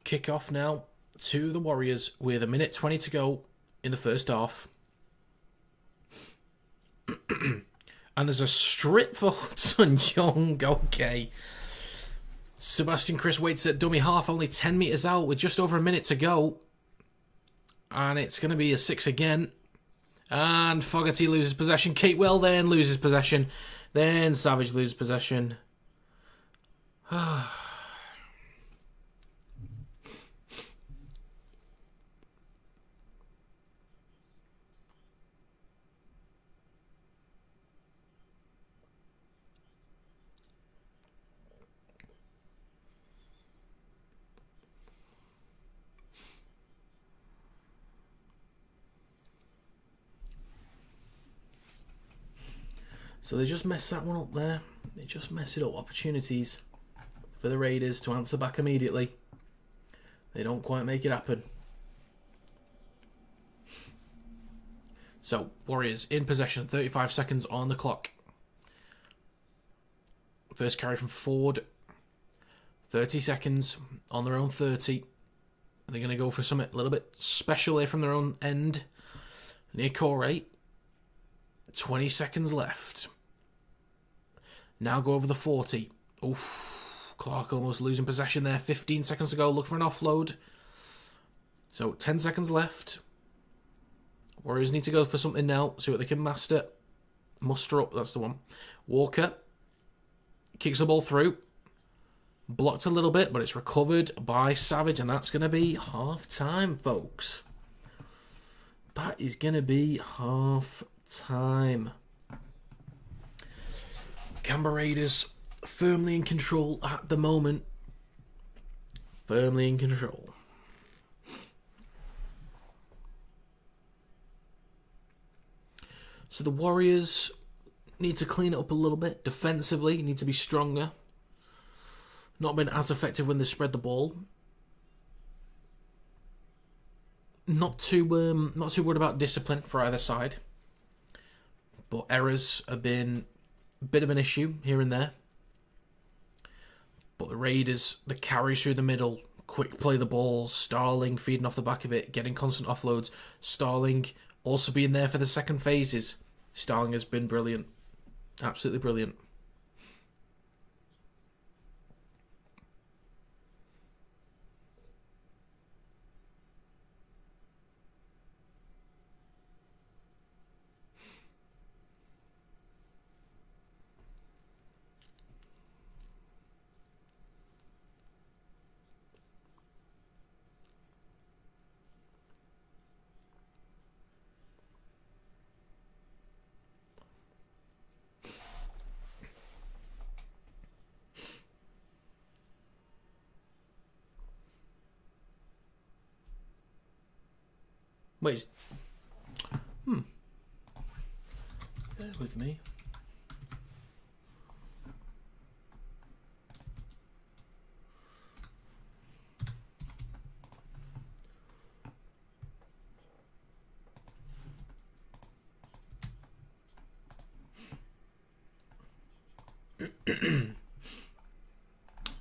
kick off now to the Warriors with 1:20 to go in the first half. And there's a strip for Hudson Young. Okay. Sebastian Chris waits at dummy half, only 10 metres out with just over a minute to go. And it's going to be a 6 again. And Fogarty loses possession. Catewell then loses possession. Then Savage loses possession. So they just messed that one up there. They just messed it up. Opportunities for the Raiders to answer back immediately. They don't quite make it happen. So, Warriors in possession, 35 seconds on the clock. First carry from Ford. 30 seconds on their own 30. They're going to go for something a little bit special here from their own end. Near core rate. 20 seconds left. Now go over the 40. Oof. Clark almost losing possession there. 15 seconds to go. Look for an offload. So 10 seconds left. Warriors need to go for something now. See what they can master. Muster up. That's the one. Walker. Kicks the ball through. Blocked a little bit, but it's recovered by Savage. And that's going to be half time, folks. That is going to be half time. Canberra Raiders firmly in control at the moment. Firmly in control. So the Warriors need to clean it up a little bit. Defensively, need to be stronger. Not been as effective when they spread the ball. Not too worried about discipline for either side. But errors have been a bit of an issue here and there. But the Raiders, the carries through the middle, quick play the ball, Starling feeding off the back of it, getting constant offloads. Starling also being there for the second phases. Starling has been brilliant. Absolutely brilliant. Wait. Bear with me.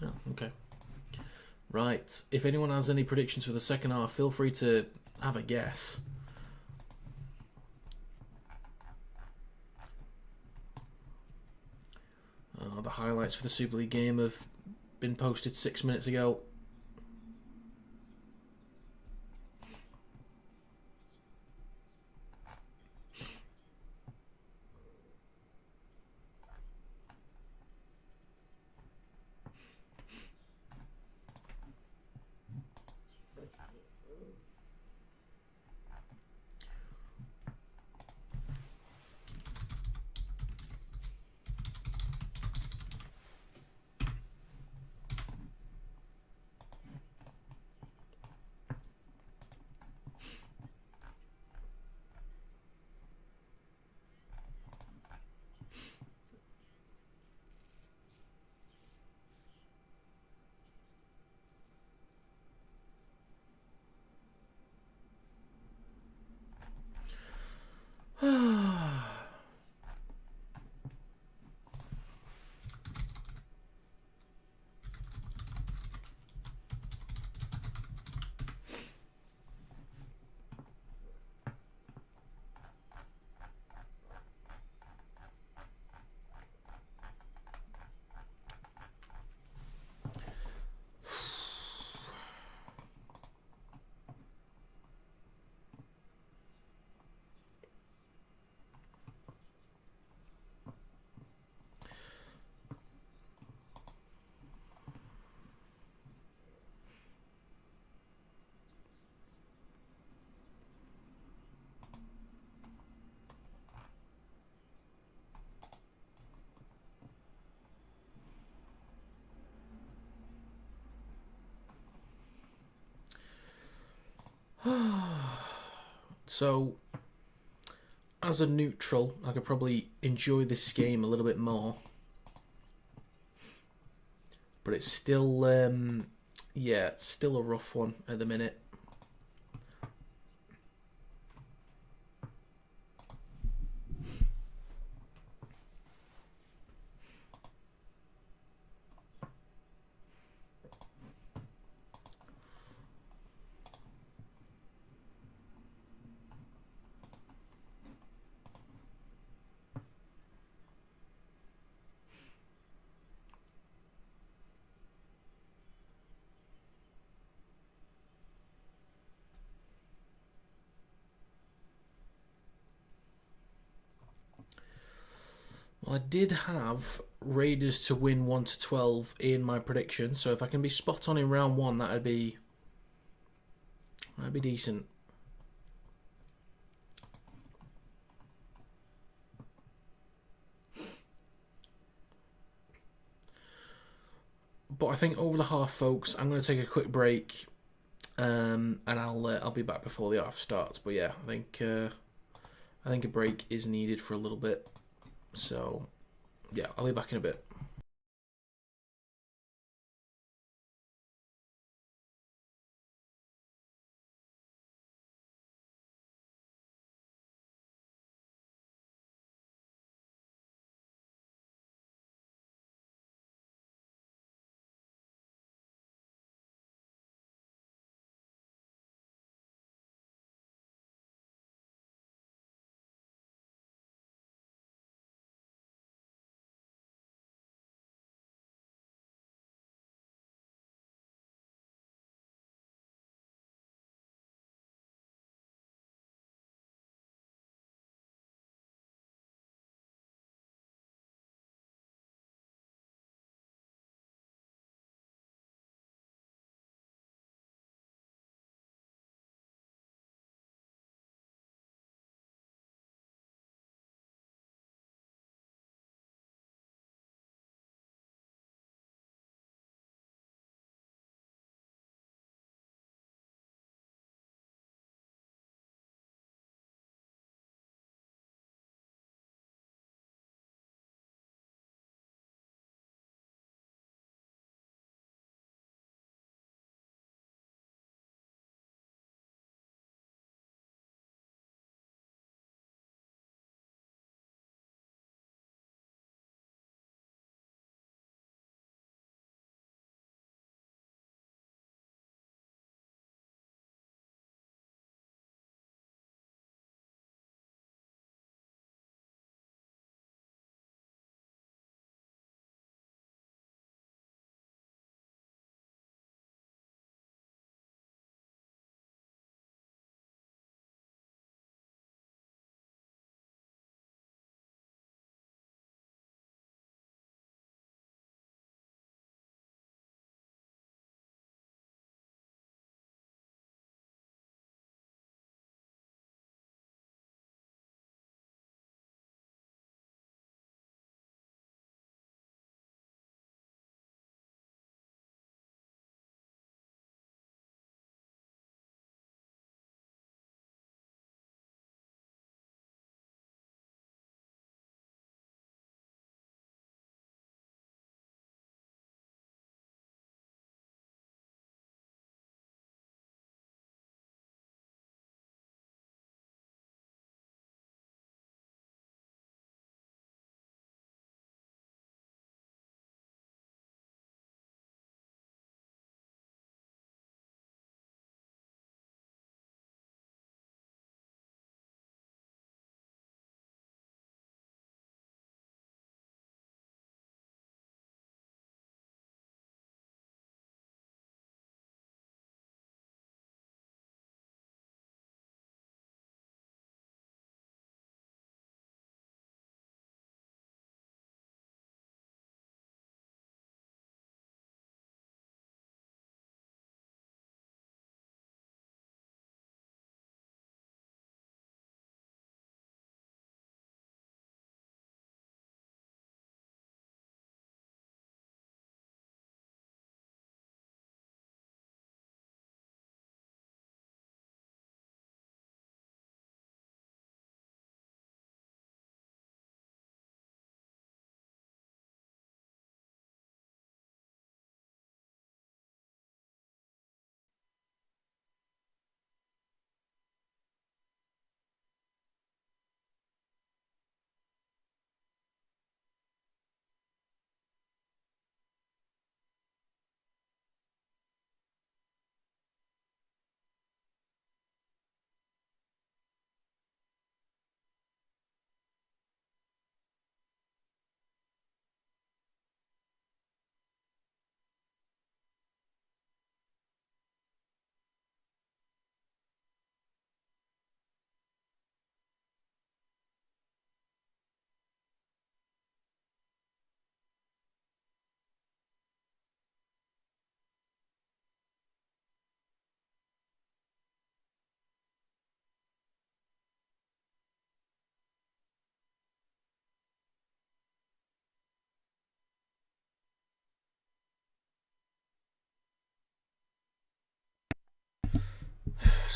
Oh, okay. Right. If anyone has any predictions for the second half, feel free to have a guess. The highlights for the Super League game have been posted 6 minutes ago. So, as a neutral, I could probably enjoy this game a little bit more. But it's still, yeah, it's still a rough one at the minute. Well, I did have Raiders to win 1-12 in my prediction, so if I can be spot on in round one, that'd be decent. But I think over the half, folks, I'm going to take a quick break, and I'll be back before the half starts. But yeah, I think a break is needed for a little bit. So yeah, I'll be back in a bit.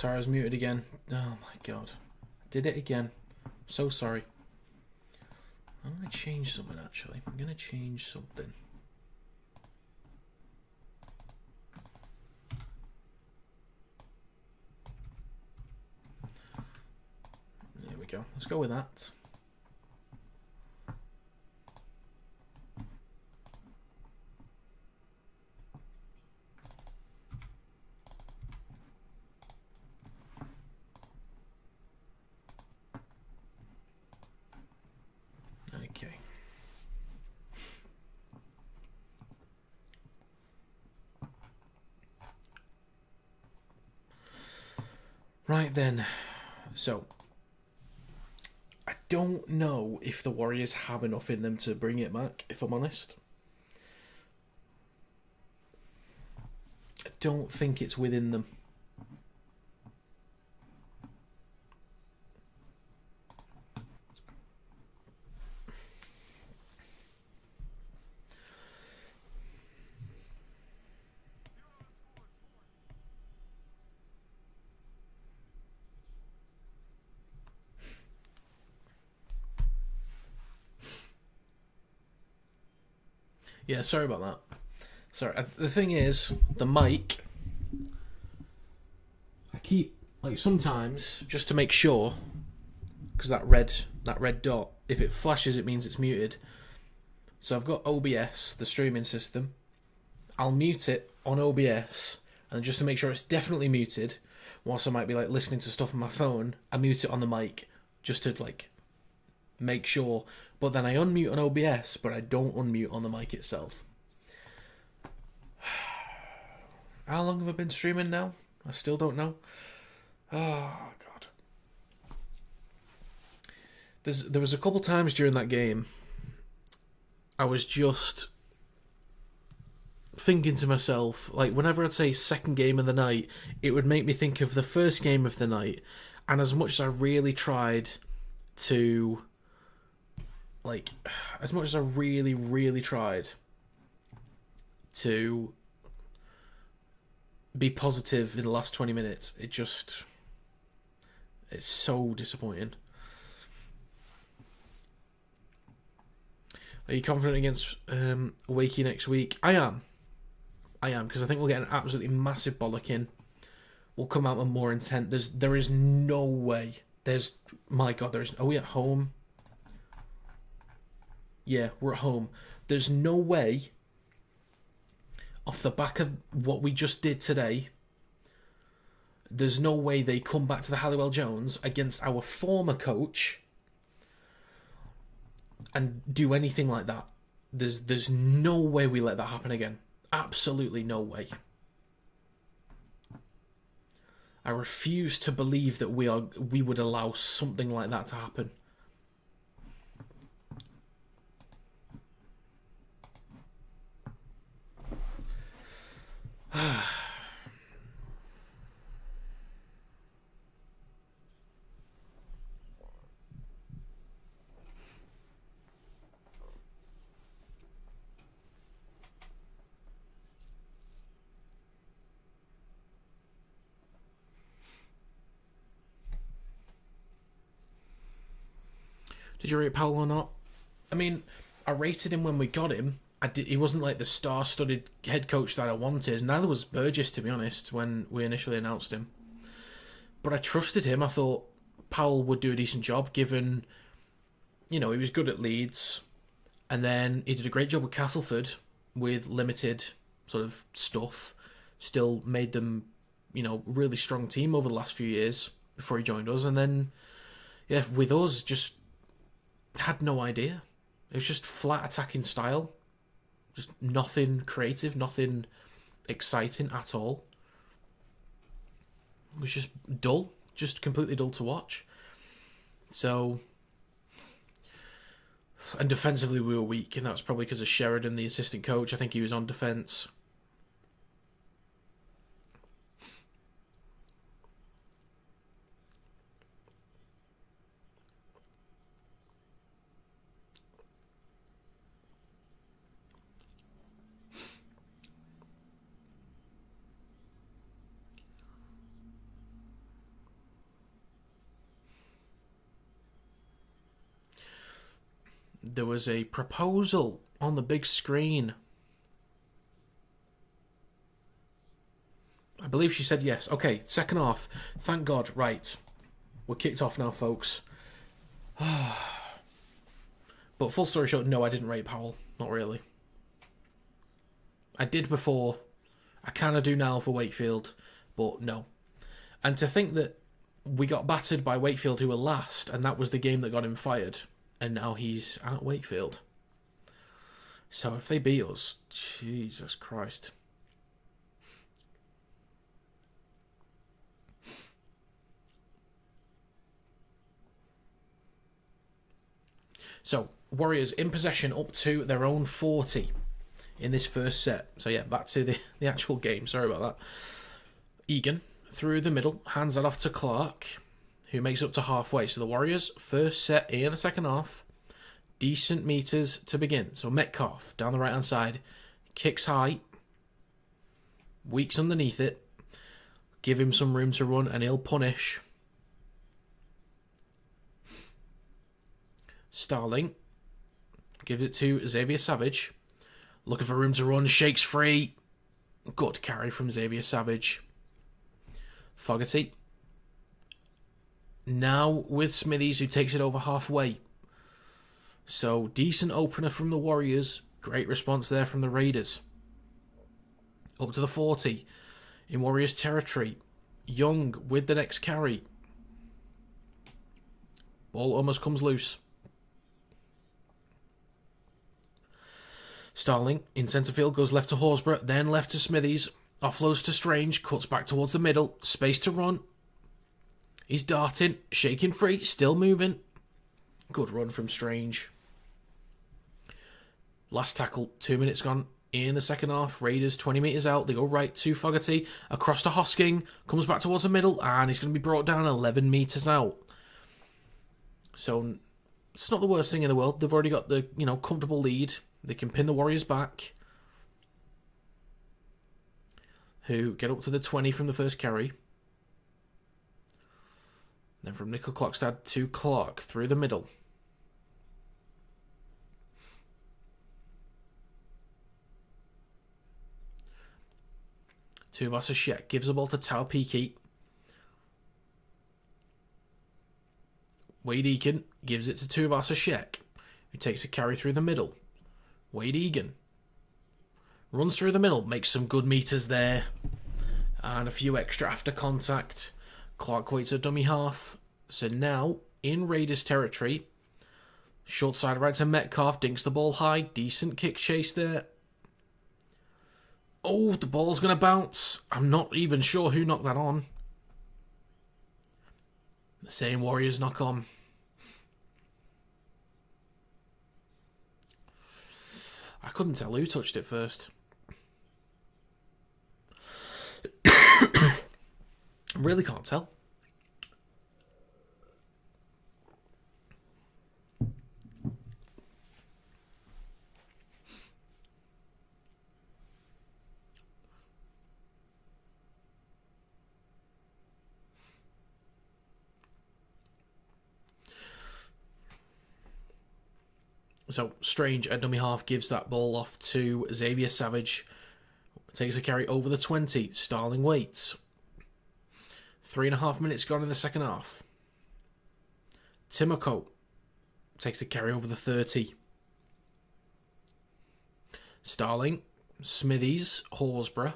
Sorry, I was muted again. Oh my god. I did it again. So sorry. I'm going to change something, actually. I'm going to change something. There we go. Let's go with that. Okay. Right then. So, I don't know if the Warriors have enough in them to bring it back, if I'm honest. I don't think it's within them. Yeah, sorry about that. Sorry. The thing is, the mic, I keep, like, sometimes, just to make sure, because that red dot, if it flashes, it means it's muted. So I've got OBS, the streaming system. I'll mute it on OBS, and just to make sure it's definitely muted, whilst I might be, like, listening to stuff on my phone, I mute it on the mic, just to, like, make sure. But then I unmute on OBS, but I don't unmute on the mic itself. How long have I been streaming now? I still don't know. Oh, God. There was a couple times during that game, I was just thinking to myself, like, whenever I'd say second game of the night, it would make me think of the first game of the night. And as much as I really tried to... Like, as much as I really, really tried to be positive in the last 20 minutes, it's so disappointing. Are you confident against Wakey next week? I am, because I think we'll get an absolutely massive bollocking. We'll come out with more intent. There is no way. My God, are we at home? Yeah, we're at home. There's no way, off the back of what we just did today, there's no way they come back to the Halliwell Jones against our former coach and do anything like that. There's no way we let that happen again. Absolutely no way. I refuse to believe that we would allow something like that to happen. Did you rate Powell or not? I mean, I rated him when we got him. He wasn't like the star-studded head coach that I wanted. Neither was Burgess, to be honest, when we initially announced him. But I trusted him. I thought Powell would do a decent job, given, he was good at Leeds. And then he did a great job with Castleford with limited sort of stuff. Still made them, really strong team over the last few years before he joined us. And then, yeah, with us, just had no idea. It was just flat attacking style. Just nothing creative, nothing exciting at all. It was just dull, just completely dull to watch. So, and defensively we were weak, and that was probably because of Sheridan, the assistant coach. I think he was on defence. there was a proposal on the big screen. I believe she said yes. Okay, second half. Thank God. Right. We're kicked off now, folks. But full story short, no, I didn't rate Powell. Not really. I did before. I kind of do now for Wakefield, but no. And to think that we got battered by Wakefield, who were last, and that was the game that got him fired, and now he's at Wakefield. So if they beat us, Jesus Christ. So, Warriors in possession up to their own 40 in this first set. So yeah, back to the actual game. Sorry about that. Egan through the middle, hands that off to Clark, who makes up to halfway. So the Warriors, first set in the second half. Decent meters to begin. So Metcalf down the right-hand side, kicks high, Weeks underneath it, give him some room to run and he'll punish. Starling gives it to Xavier Savage. Looking for room to run, shakes free. Good carry from Xavier Savage. Fogarty. Now with Smithies, who takes it over halfway. So, decent opener from the Warriors. Great response there from the Raiders. Up to the 40 in Warriors territory. Young with the next carry. Ball almost comes loose. Starling in centre field goes left to Horsburgh, then left to Smithies. Offloads to Strange, cuts back towards the middle. Space to run. He's darting, shaking free, still moving. Good run from Strange. Last tackle, 2 minutes gone in the second half. Raiders 20 metres out. They go right to Fogarty. Across to Hosking. Comes back towards the middle. And he's going to be brought down 11 metres out. So, it's not the worst thing in the world. They've already got the, comfortable lead. They can pin the Warriors back. Who get up to the 20 from the first carry. Then from Nickel Clockstad to Clark through the middle. Tuivasa-Sheck gives the ball to Tau Piki. Wade Egan gives it to Tuivasa-Sheck, who takes a carry through the middle. Wade Egan runs through the middle, makes some good meters there, and a few extra after contact. Clark waits a dummy half. So now, in Raiders territory, short side right to Metcalf, dinks the ball high, decent kick chase there. Oh, the ball's going to bounce. I'm not even sure who knocked that on. The same Warriors knock on. I couldn't tell who touched it first. Really can't tell. So, Strange at dummy half gives that ball off to Xavier Savage. Takes a carry over the 20. Starling waits. 3.5 minutes gone in the second half. Timoko takes a carry over the 30. Starling, Smithies, Horsburgh.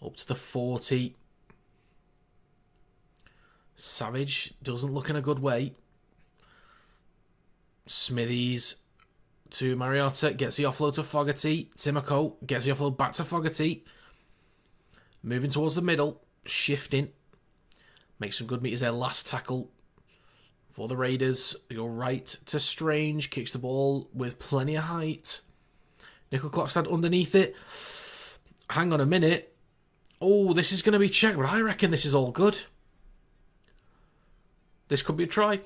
Up to the 40. Savage doesn't look in a good way. Smithies to Mariota, gets the offload to Fogarty. Timoko gets the offload back to Fogarty. Moving towards the middle, shifting. Makes some good meters there. Last tackle for the Raiders. They go right to Strange, kicks the ball with plenty of height. Nickel Clockstad underneath it. Hang on a minute. Oh, this is going to be checked, but I reckon this is all good. This could be a try.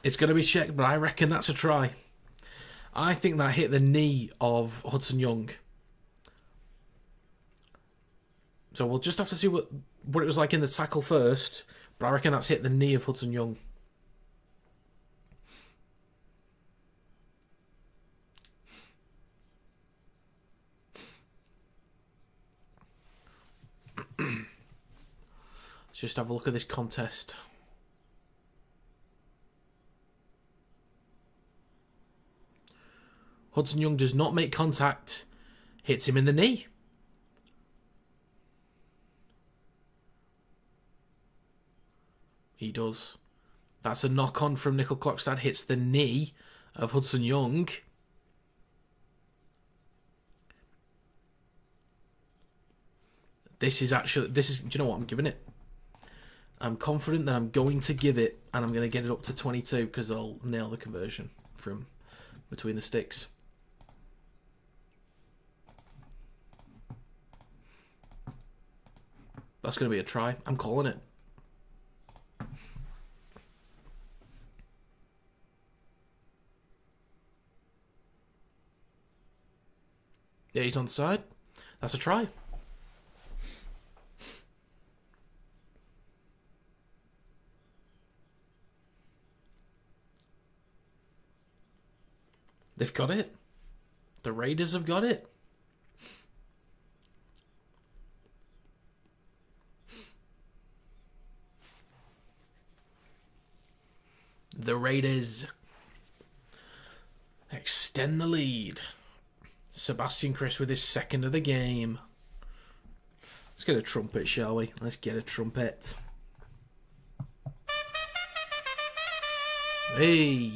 It's going to be checked, but I reckon that's a try. I think that hit the knee of Hudson Young. So we'll just have to see what it was like in the tackle first, but I reckon that's hit the knee of Hudson Young. Let's just have a look at this contest. Hudson Young does not make contact. Hits him in the knee. He does. That's a knock-on from Nickel Clockstad. Hits the knee of Hudson Young. This is, do you know what? I'm giving it. I'm confident that I'm going to give it, and I'm going to get it up to 22 because I'll nail the conversion from between the sticks. That's going to be a try. I'm calling it. Yeah, he's onside. That's a try. They've got it. The Raiders have got it. The Raiders extend the lead. Sebastian Chris with his second of the game. Let's get a trumpet, shall we? Let's get a trumpet. Hey!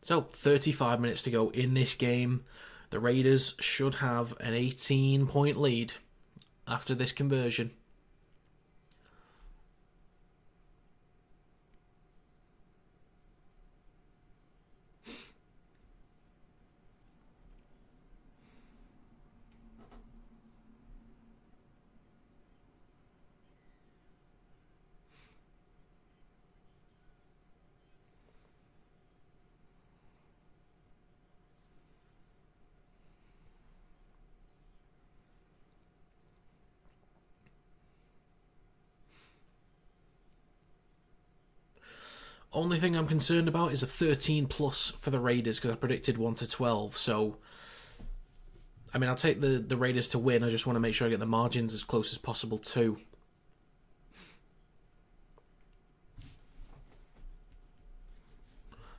So, 35 minutes to go in this game. The Raiders should have an 18-point lead after this conversion. Only thing I'm concerned about is a 13 plus for the Raiders because I predicted 1 to 12. So, I mean, I'll take the Raiders to win. I just want to make sure I get the margins as close as possible too.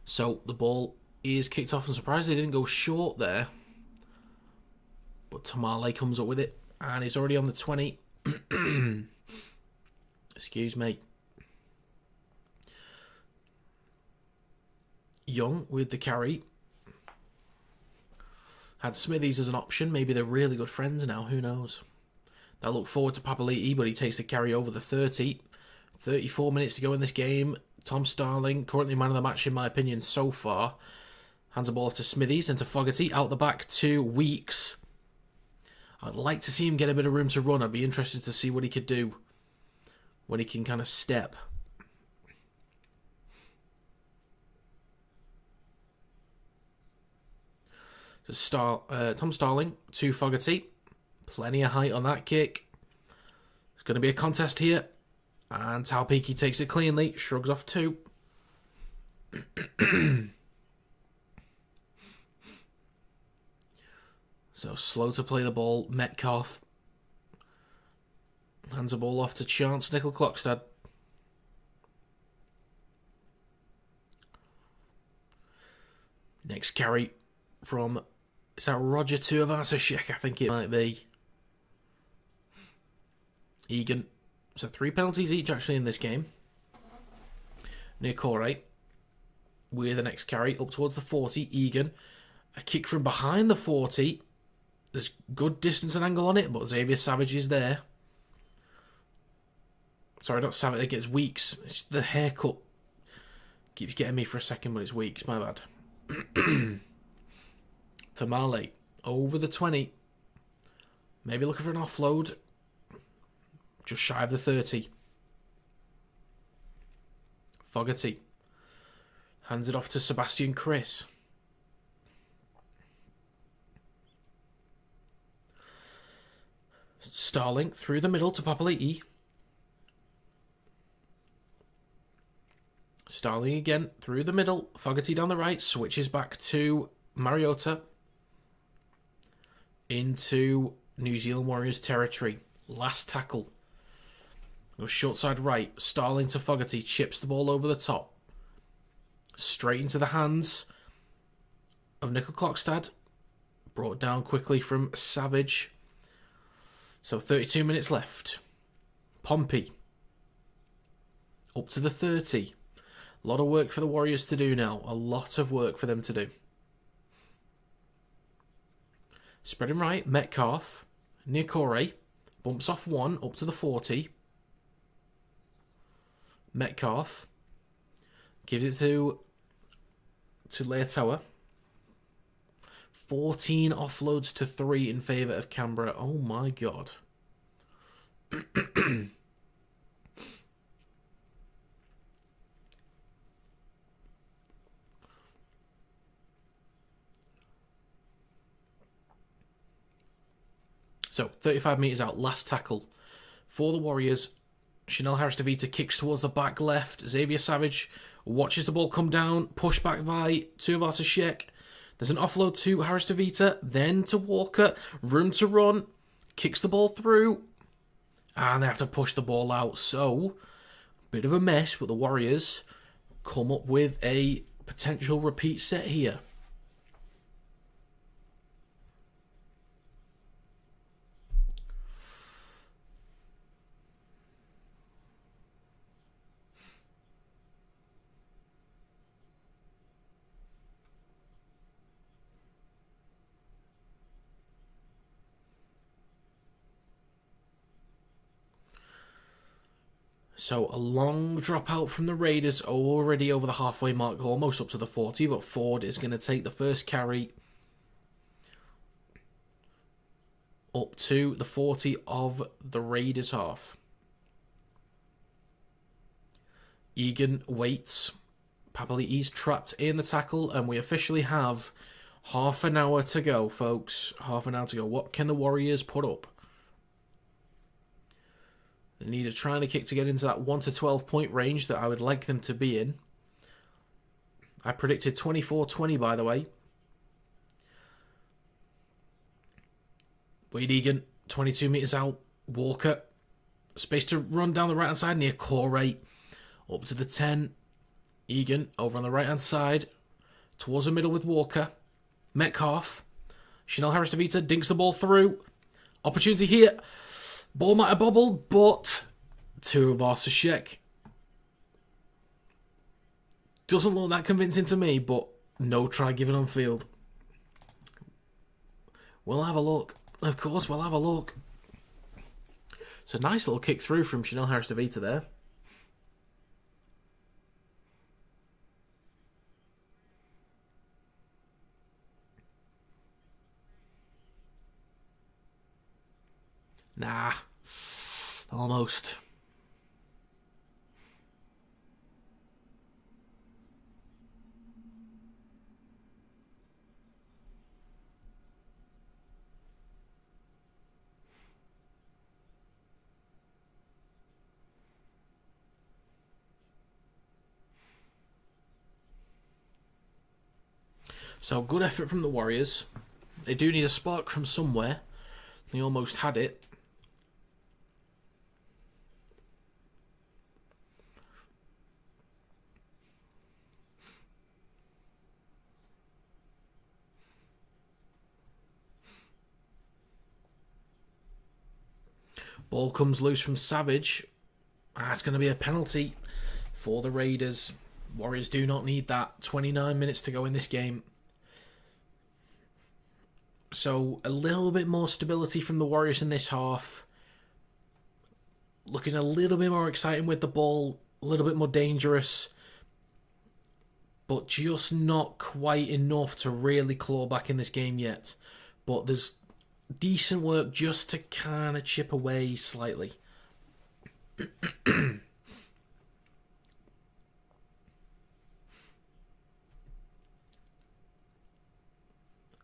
So, the ball is kicked off. I'm surprised they didn't go short there. But Tamale comes up with it. And it's already on the 20. Excuse me. Young with the carry. Had Smithies as an option. Maybe they're really good friends now. Who knows? They'll look forward to Papali'i, but he takes the carry over the 30. 34 minutes to go in this game. Tom Starling, currently man of the match in my opinion so far. Hands the ball off to Smithies and to Fogarty. Out the back to Weeks. I'd like to see him get a bit of room to run. I'd be interested to see what he could do when he can kind of step. Tom Starling to Fogarty. Plenty of height on that kick. It's going to be a contest here. And Taupiki takes it cleanly. Shrugs off 2. So slow to play the ball. Metcalf hands the ball off to Chance Nickel Clockstad. Next carry from... Is that Roger Tuivasa-Sheck? I think it might be. Egan. So 3 penalties each actually in this game. Niokore with the next carry up towards the 40. Egan. A kick from behind the 40. There's good distance and angle on it, but Xavier Savage is there. Sorry, not Savage. It gets Weeks. It's the haircut. Keeps getting me for a second, but it's Weeks. My bad. Tamale over the 20. Maybe looking for an offload. Just shy of the 30. Fogarty hands it off to Sebastian Chris. Starling through the middle to Papali'i. Starling again through the middle. Fogarty down the right. Switches back to Mariota. Into New Zealand Warriors territory. Last tackle. Goes short side right. Starling to Fogarty. Chips the ball over the top. Straight into the hands of Nickel Clockstad. Brought down quickly from Savage. So 32 minutes left. Pompey. Up to the 30. A lot of work for the Warriors to do now. A lot of work for them to do. Spreading right. Metcalf. Near Corey. Bumps off one. Up to the 40. Metcalf. Gives it to Leotoa. 14 offloads to 3 in favour of Canberra. Oh my god. So, 35 metres out, last tackle for the Warriors. Chanel Harris-Tavita kicks towards the back left. Xavier Savage watches the ball come down. Pushed back by Tuivasa-Sheck. There's an offload to Harris-Tavita, then to Walker. Room to run. Kicks the ball through. And they have to push the ball out. So, bit of a mess, but the Warriors come up with a potential repeat set here. So a long drop out from the Raiders, already over the halfway mark, almost up to the 40, but Ford is going to take the first carry up to the 40 of the Raiders half. Egan waits. Papali'i's trapped in the tackle, and we officially have half an hour to go, folks. Half an hour to go. What can the Warriors put up? They need a trying to kick to get into that 1 to 12 point range that I would like them to be in. I predicted 24-20, by the way. Wade Egan, 22 metres out. Walker, space to run down the right-hand side near Corey. Up to the 10. Egan, over on the right-hand side. Towards the middle with Walker. Metcalf. Chanel Harris-Tavita dinks the ball through. Opportunity here. Ball might have bobbled, but Tuivasa-Sheck doesn't look that convincing to me, but no try given on field. We'll have a look. Of course, we'll have a look. It's a nice little kick through from Chanel Harris-Tavita there. Nah. Almost. So, good effort from the Warriors. They do need a spark from somewhere. They almost had it. Ball comes loose from Savage. It's going to be a penalty for the Raiders. Warriors do not need that. 29 minutes to go in this game. So a little bit more stability from the Warriors in this half. Looking a little bit more exciting with the ball. A little bit more dangerous. But just not quite enough to really claw back in this game yet. But there's decent work just to kind of chip away slightly.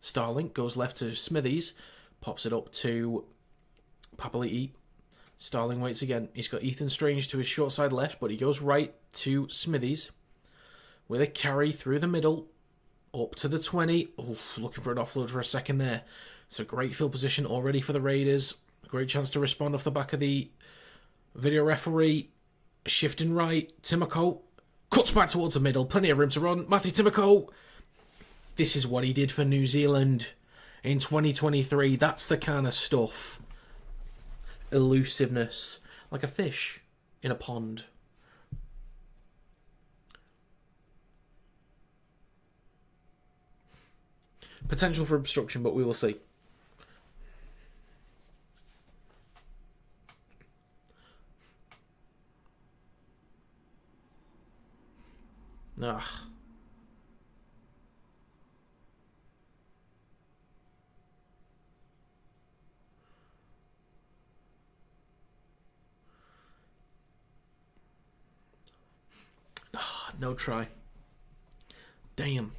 Starling goes left to Smithies, pops it up to Papali'i. Starling waits again. He's got Ethan Strange to his short side left, but he goes right to Smithies with a carry through the middle up to the 20. Oof, looking for an offload for a second there. It's a great field position already for the Raiders. Great chance to respond off the back of the video referee. Shifting right. Timoko cuts back towards the middle. Plenty of room to run. Matthew Timoko. This is what he did for New Zealand in 2023. That's the kind of stuff. Elusiveness. Like a fish in a pond. Potential for obstruction, but we will see. Ugh. No try. Damn.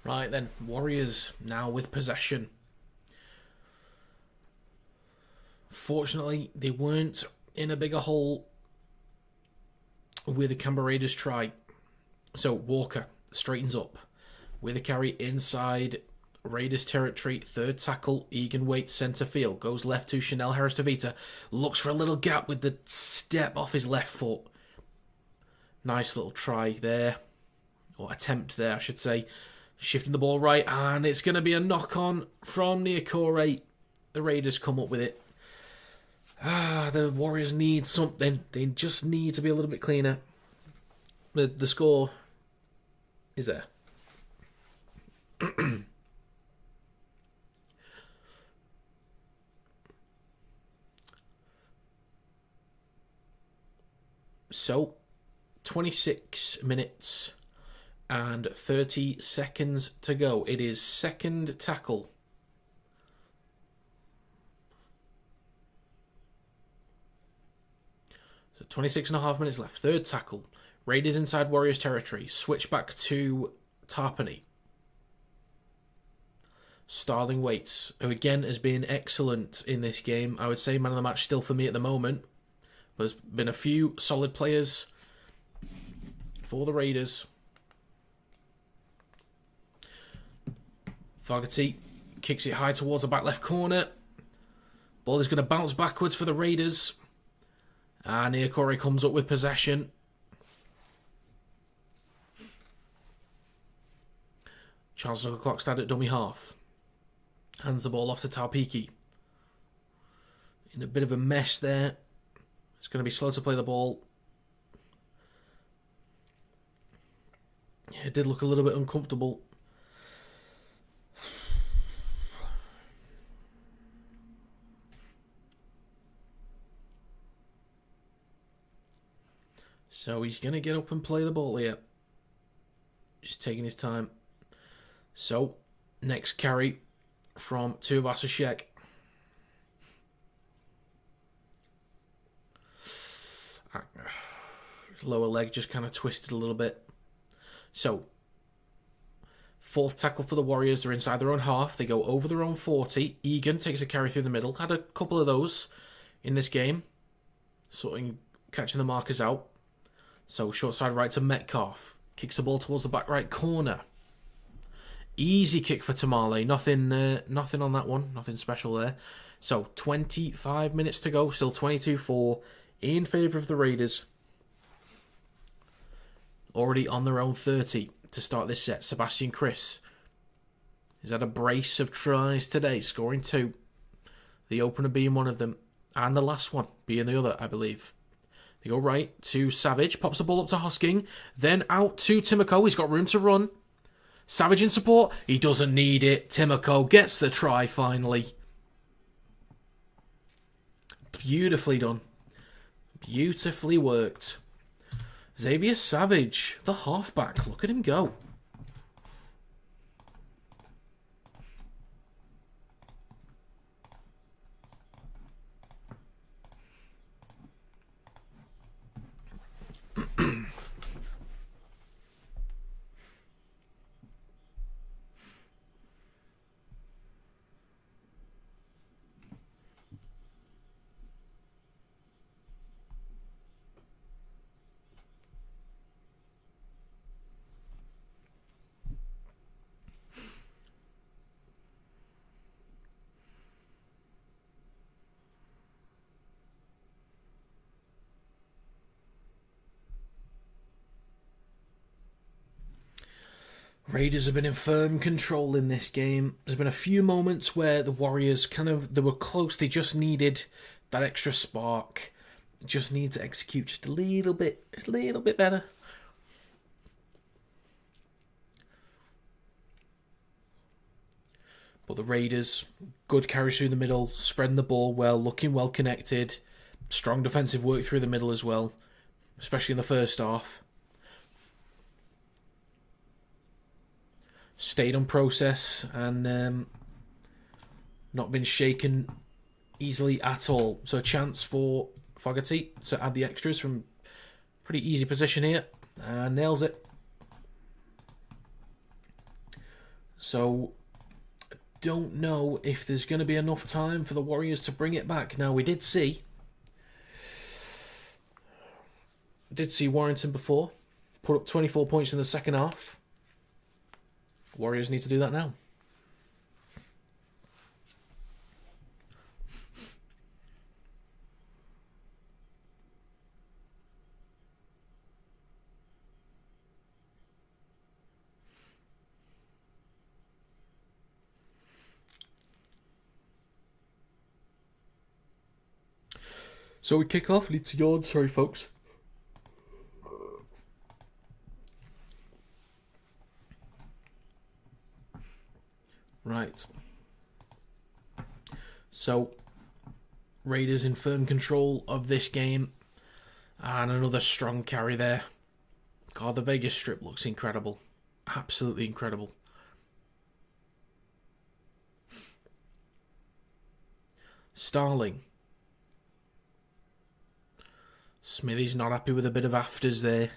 Right then, Warriors now with possession. Fortunately, they weren't in a bigger hole with the Canberra Raiders try. So Walker straightens up with a carry inside Raiders territory. Third tackle, Egan waits centre field. Goes left to Chanel Harris-Tavita. Looks for a little gap with the step off his left foot. Nice little try there. Or attempt there, I should say. Shifting the ball right, and it's going to be a knock-on from Niokore. The Raiders come up with it. The Warriors need something. They just need to be a little bit cleaner. The score is there. So, 26 minutes and 30 seconds to go. It is second tackle. So 26 and a half minutes left. Third tackle. Raiders inside Warriors territory. Switch back to Tarpany. Starling waits, who again has been excellent in this game. I would say man of the match still for me at the moment. But there's been a few solid players for the Raiders. Fogarty kicks it high towards the back left corner. Ball is going to bounce backwards for the Raiders. And Niokore comes up with possession. Charles Clockstad at dummy half. Hands the ball off to Taupiki. In a bit of a mess there. It's going to be slow to play the ball. Yeah, it did look a little bit uncomfortable. So he's going to get up and play the ball here. Just taking his time. So, next carry from Tuivasa-Sheck. His lower leg just kind of twisted a little bit. So, fourth tackle for the Warriors. They're inside their own half. They go over their own 40. Egan takes a carry through the middle. Had a couple of those in this game. Sort of catching the markers out. So, short side right to Metcalf. Kicks the ball towards the back right corner. Easy kick for Tamale. Nothing on that one. Nothing special there. So, 25 minutes to go. Still 22-4 in favour of the Raiders. Already on their own 30 to start this set. Sebastian Chris has had a brace of tries today, scoring 2. The opener being one of them. And the last one being the other, I believe. They go right to Savage. Pops the ball up to Hosking. Then out to Timoko. He's got room to run. Savage in support. He doesn't need it. Timoko gets the try finally. Beautifully done. Beautifully worked. Xavier Savage, the halfback. Look at him go. Raiders have been in firm control in this game. There's been a few moments where the Warriors they were close. They just needed that extra spark. Just need to execute just a little bit better. But the Raiders, good carries through the middle, spreading the ball well, looking well connected. Strong defensive work through the middle as well, especially in the first half. Stayed on process and not been shaken easily at all. So a chance for Fogarty to add the extras from pretty easy position here. And nails it. So I don't know if there's going to be enough time for the Warriors to bring it back. Now we did see Warrington before put up 24 points in the second half. Warriors need to do that now. So we kick off, lead to yards. Sorry, folks. Right. So, Raiders in firm control of this game. And another strong carry there. God, the Vegas strip looks incredible. Absolutely incredible. Starling. Smithy's not happy with a bit of afters there.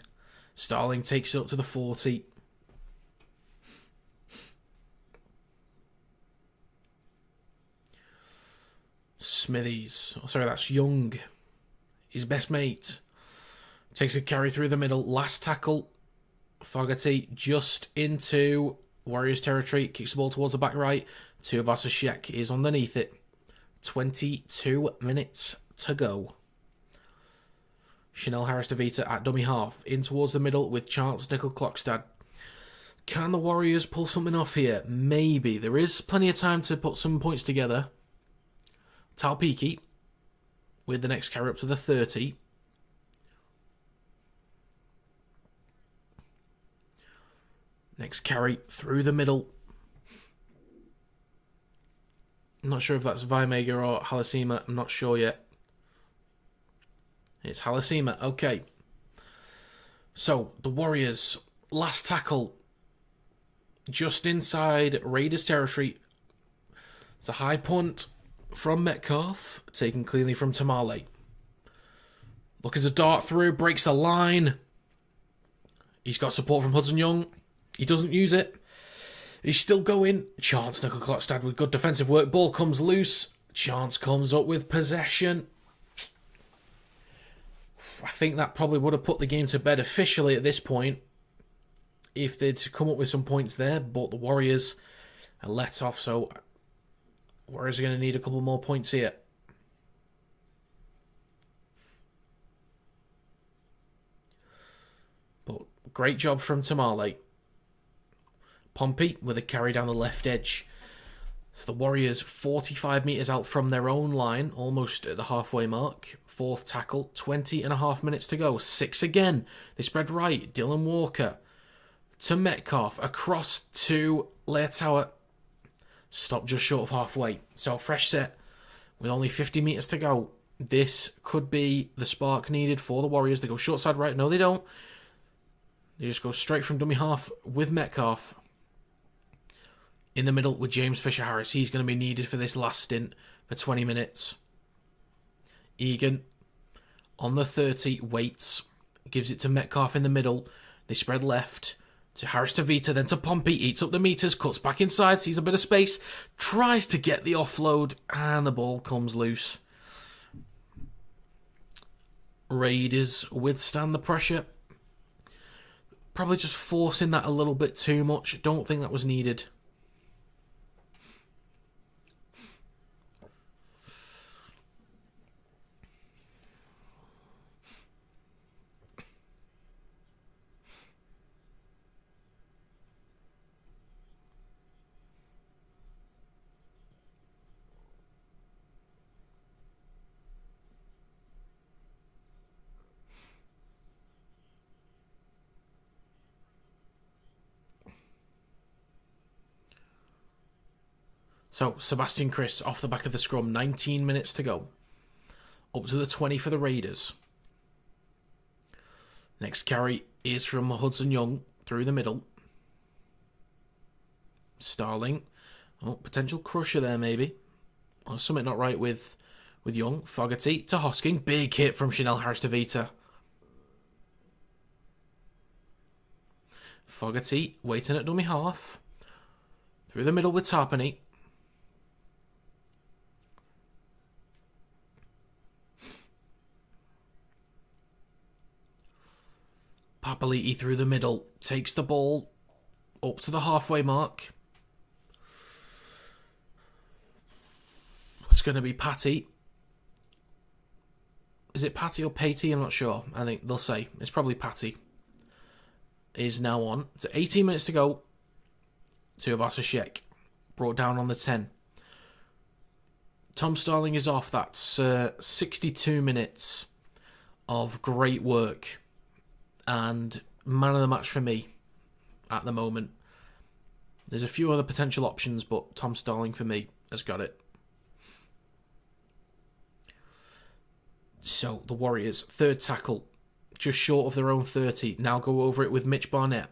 Starling takes it up to the 40. That's Young, his best mate. Takes a carry through the middle. Last tackle. Fogarty just into Warriors territory. Kicks the ball towards the back right. Tuivasa-Sheck is underneath it. 22 minutes to go. Chanel Harris-Davita at dummy half. In towards the middle with Charles Nickel-Klokstad. Can the Warriors pull something off here? Maybe. There is plenty of time to put some points together. Taupiki with the next carry up to the 30. Next carry through the middle. I'm not sure if that's Vaimega or Halasima. I'm not sure yet. It's Halasima. Okay. So, the Warriors, last tackle. Just inside Raiders territory. It's a high punt from Metcalf, taken cleanly from Tamale. Looking to dart through, breaks the line. He's got support from Hudson Young. He doesn't use it. He's still going. Chance Nickel-Klokstad with good defensive work. Ball comes loose. Chance comes up with possession. I think that probably would have put the game to bed officially at this point if they'd come up with some points there, but the Warriors are let off, so Warriors are going to need a couple more points here. But great job from Tamale. Pompey with a carry down the left edge. So the Warriors 45 metres out from their own line, almost at the halfway mark. Fourth tackle, 20 and a half minutes to go. 6 again. They spread right. Dylan Walker to Metcalf, across to Leotower. Stop just short of halfway. So fresh set with only 50 metres to go. This could be the spark needed for the Warriors. They go short side right. No, they don't. They just go straight from dummy half with Metcalf. In the middle with James Fisher-Harris. He's going to be needed for this last stint for 20 minutes. Egan on the 30 waits. Gives it to Metcalf in the middle. They spread left to Harris to Vita, then to Pompey. Eats up the meters, cuts back inside, sees a bit of space. Tries to get the offload, and the ball comes loose. Raiders withstand the pressure. Probably just forcing that a little bit too much. Don't think that was needed. So, Sebastian Kris off the back of the scrum. 19 minutes to go. Up to the 20 for the Raiders. Next carry is from Hudson Young through the middle. Starling. Oh, potential crusher there maybe. Or something not right with Young. Fogarty to Hosking. Big hit from Chanel Harris to Vita. Fogarty waiting at dummy half. Through the middle with Tarpany. Papali'i through the middle. Takes the ball up to the halfway mark. It's going to be Patty. Is it Patty or Patey? I'm not sure. I think they'll say. It's probably Patty. Is now on. It's 18 minutes to go. Tuivasa Sheck. Brought down on the 10. Tom Starling is off. That's 62 minutes of great work. And man of the match for me at the moment. There's a few other potential options, but Tom Starling for me has got it. So, the Warriors, third tackle, just short of their own 30. Now go over it with Mitch Barnett.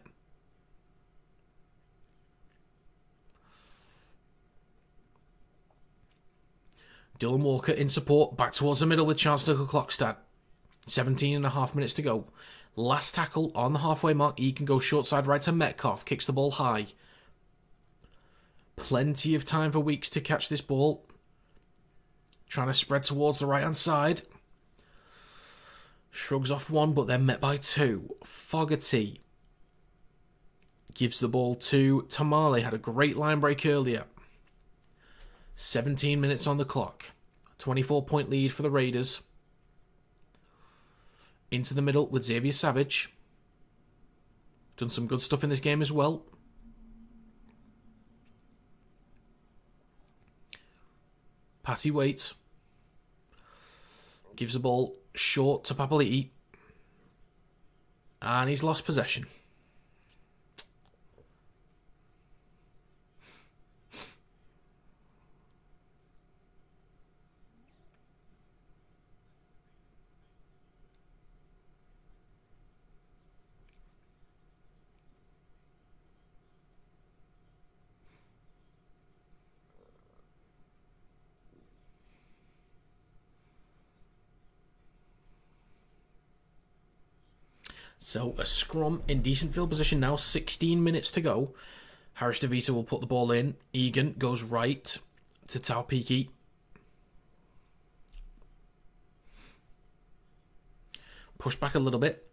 Dylan Walker in support, back towards the middle with Charles Nickel-Clockstad. 17 and a half minutes to go. Last tackle on the halfway mark. He can go short side right to Metcalf. Kicks the ball high. Plenty of time for Weeks to catch this ball. Trying to spread towards the right hand side. Shrugs off one, but then met by two. Fogarty gives the ball to Tamale. Had a great line break earlier. 17 minutes on the clock. 24-point lead for the Raiders. Into the middle with Xavier Savage. Done some good stuff in this game as well. Patty waits. Gives the ball short to Papali'i. And he's lost possession. So, a scrum in decent field position now. 16 minutes to go. Harris DeVita will put the ball in. Egan goes right to Taupiki. Push back a little bit.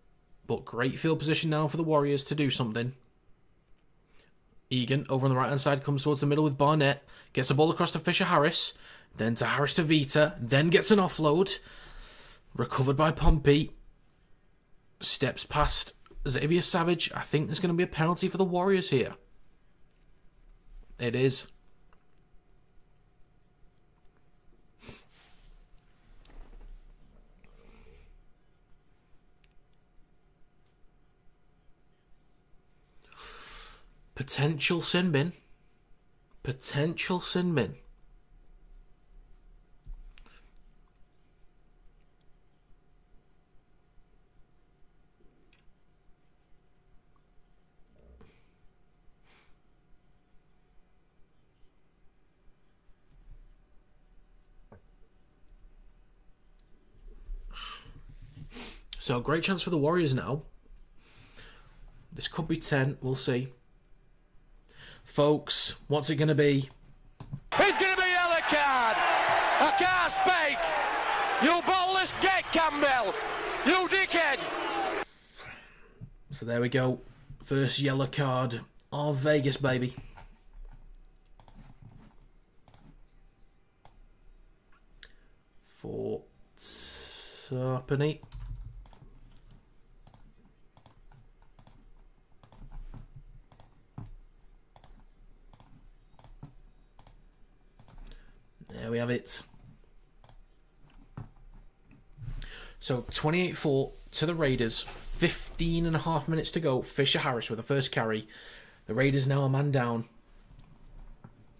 But great field position now for the Warriors to do something. Egan, over on the right-hand side, comes towards the middle with Barnett. Gets the ball across to Fisher-Harris. Then to Harris DeVita. Then gets an offload. Recovered by Pompey. Steps past Xavier Savage. I think there's going to be a penalty for the Warriors here. It is. Potential sin bin. Potential sin bin. So, great chance for the Warriors now. This could be 10. We'll see. Folks, what's it going to be? It's going to be a yellow card. I can't speak. You ballless git, Campbell. You dickhead. So there we go. First yellow card of Vegas, baby. For Sarpany. There we have it. So 28-4 to the Raiders. 15 and a half minutes to go. Fisher Harris with the first carry. The Raiders now a man down.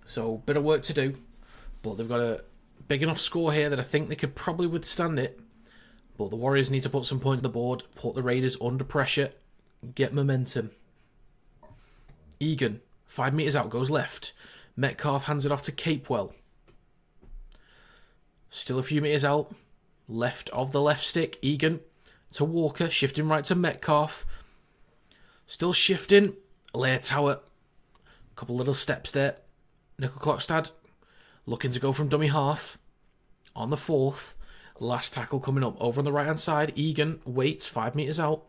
So bit of work to do. But they've got a big enough score here that I think they could probably withstand it. But the Warriors need to put some points on the board. Put the Raiders under pressure. Get momentum. Egan. 5 metres out. Goes left. Metcalf hands it off to Capewell. Still a few metres out. Left of the left stick. Egan to Walker. Shifting right to Metcalf. Still shifting. Lair Tower. A couple little steps there. Nickel Clockstad. Looking to go from dummy half. On the fourth. Last tackle coming up. Over on the right hand side. Egan waits 5 metres out.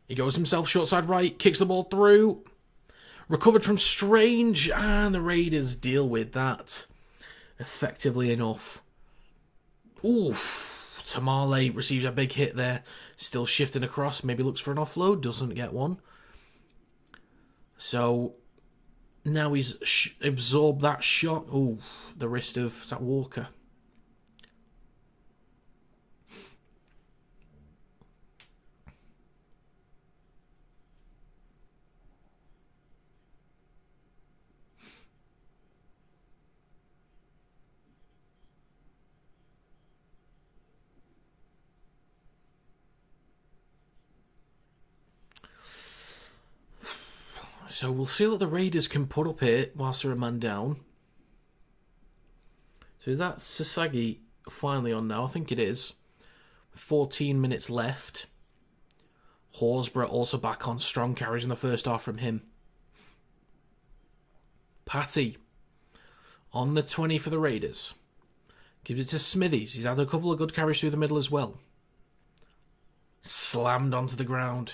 He goes himself short side right. Kicks the ball through. Recovered from Strange. And the Raiders deal with that effectively enough. Oof. Tamale receives a big hit there. Still shifting across. Maybe looks for an offload. Doesn't get one. So now he's absorbed that shot. Ooh, the wrist of is that Walker. So we'll see what the Raiders can put up here whilst they're a man down. So is that Sasagi finally on now? I think it is. 14 minutes left. Horsburgh also back on. Strong carries in the first half from him. Patty on the 20 for the Raiders. Gives it to Smithies. He's had a couple of good carries through the middle as well. Slammed onto the ground.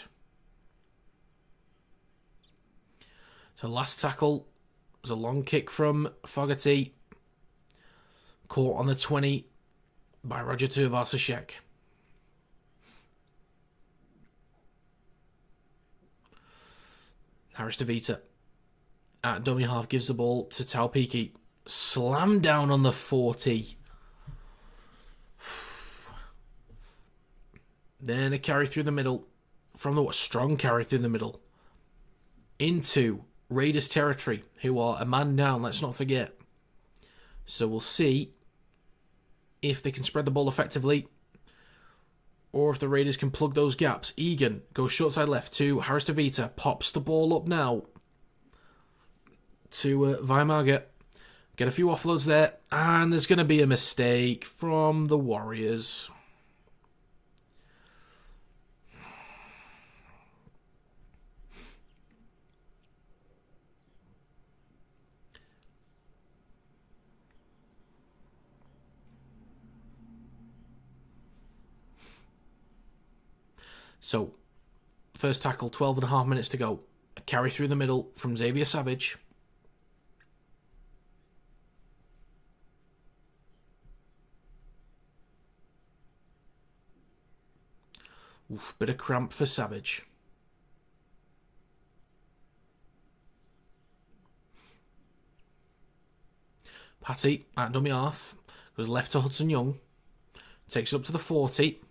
So last tackle was a long kick from Fogarty. Caught on the 20 by Roger Tuivasa-Sheck. Harris DeVita at dummy half gives the ball to Taupiki. Slammed down on the 40. Then a carry through the middle. From the strong carry through the middle. Into Raiders territory, who are a man down, let's not forget. So we'll see if they can spread the ball effectively or if the Raiders can plug those gaps. Egan goes short side left to Harris DeVita, pops the ball up now to Weimager. Get a few offloads there, and there's going to be a mistake from the Warriors. So, first tackle, 12 and a half minutes to go. A carry through the middle from Xavier Savage. Oof, bit of cramp for Savage. Patty at dummy half. Goes left to Hudson Young. Takes it up to the 40.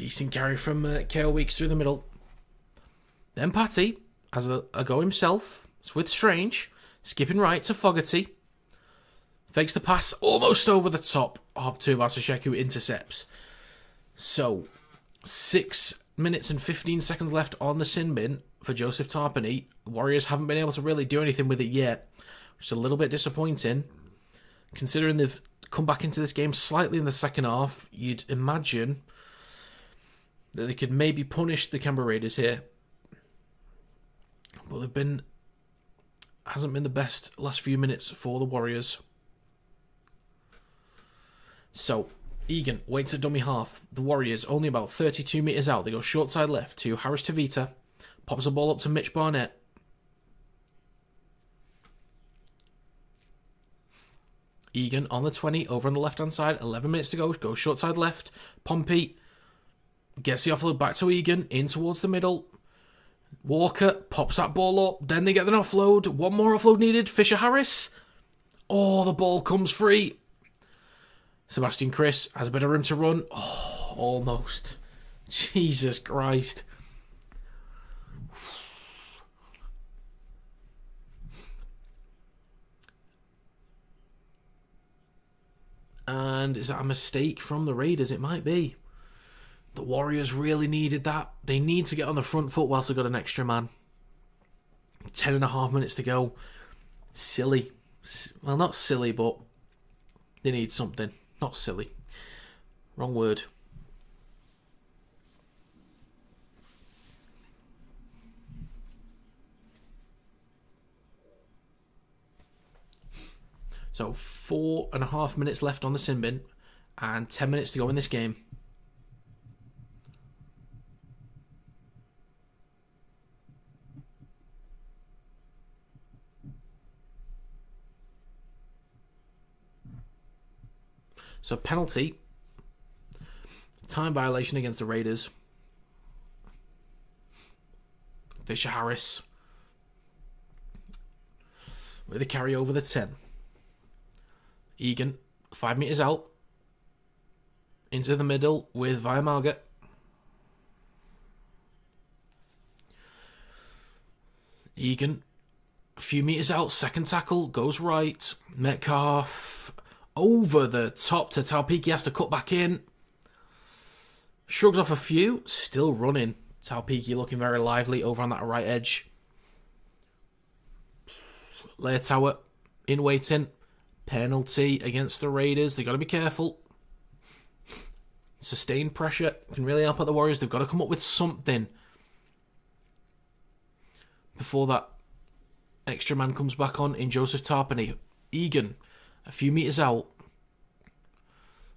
Decent carry from KO Weeks through the middle. Then Patty has a go himself. It's with Strange. Skipping right to Fogarty. Fakes the pass almost over the top of Tuivasa-Sheck, who intercepts. So, 6 minutes and 15 seconds left on the sin bin for Joseph Tarpany. Warriors haven't been able to really do anything with it yet, which is a little bit disappointing. Considering they've come back into this game slightly in the second half, you'd imagine that they could maybe punish the Canberra Raiders here. But hasn't been the best last few minutes for the Warriors. So, Egan waits at dummy half. The Warriors only about 32 metres out. They go short side left to Harris Tavita. Pops the ball up to Mitch Barnett. Egan on the 20, over on the left-hand side. 11 minutes to go. Goes short side left. Pompey gets the offload back to Egan. In towards the middle. Walker pops that ball up. Then they get an offload. One more offload needed. Fisher-Harris. Oh, the ball comes free. Sebastian Chris has a bit of room to run. Oh, almost. Jesus Christ. And is that a mistake from the Raiders? It might be. The Warriors really needed that. They need to get on the front foot whilst they've got an extra man. 10.5 minutes to go. Silly. Well, not silly, but they need something. Not silly. Wrong word. So 4.5 minutes left on the sin bin and 10 minutes to go in this game. So penalty, time violation against the Raiders. Fisher-Harris with a carry over the 10. Egan, 5 metres out. Into the middle with Vaiamaga. Egan, a few metres out, second tackle, goes right. Metcalf over the top to Taupiki, has to cut back in. Shrugs off a few, still running. Taupiki looking very lively over on that right edge. Layer Tower in waiting. Penalty against the Raiders. They've got to be careful. Sustained pressure can really help out the Warriors. They've got to come up with something before that extra man comes back on in Joseph Tarpany. Egan, a few metres out.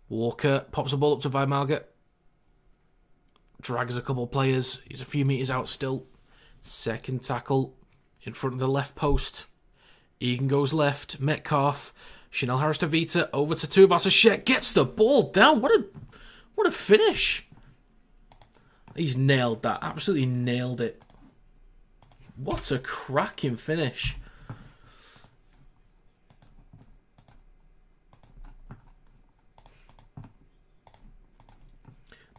Walker pops the ball up to Vaiamaga. Drags a couple of players. He's a few metres out still. Second tackle in front of the left post. Egan goes left. Metcalf. Chanel Harris Tavita over to Tuivasa-Sheck. Gets the ball down. What a finish. He's nailed that. Absolutely nailed it. What a cracking finish.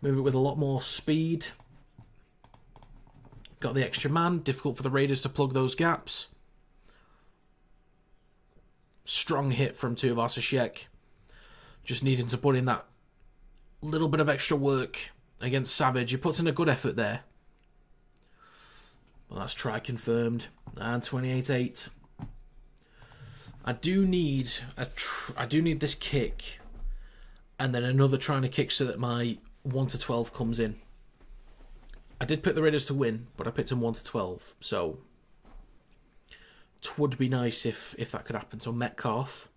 Move it with a lot more speed. Got the extra man. Difficult for the Raiders to plug those gaps. Strong hit from Tuivasa-Sheck. Just needing to put in that little bit of extra work against Savage. He puts in a good effort there. Well, that's try confirmed. And 28-8. I do need this kick. And then another trying to kick so that my 1-12 comes in. I did pick the Raiders to win, but I picked them 1-12. So it would be nice if that could happen. So Metcalf,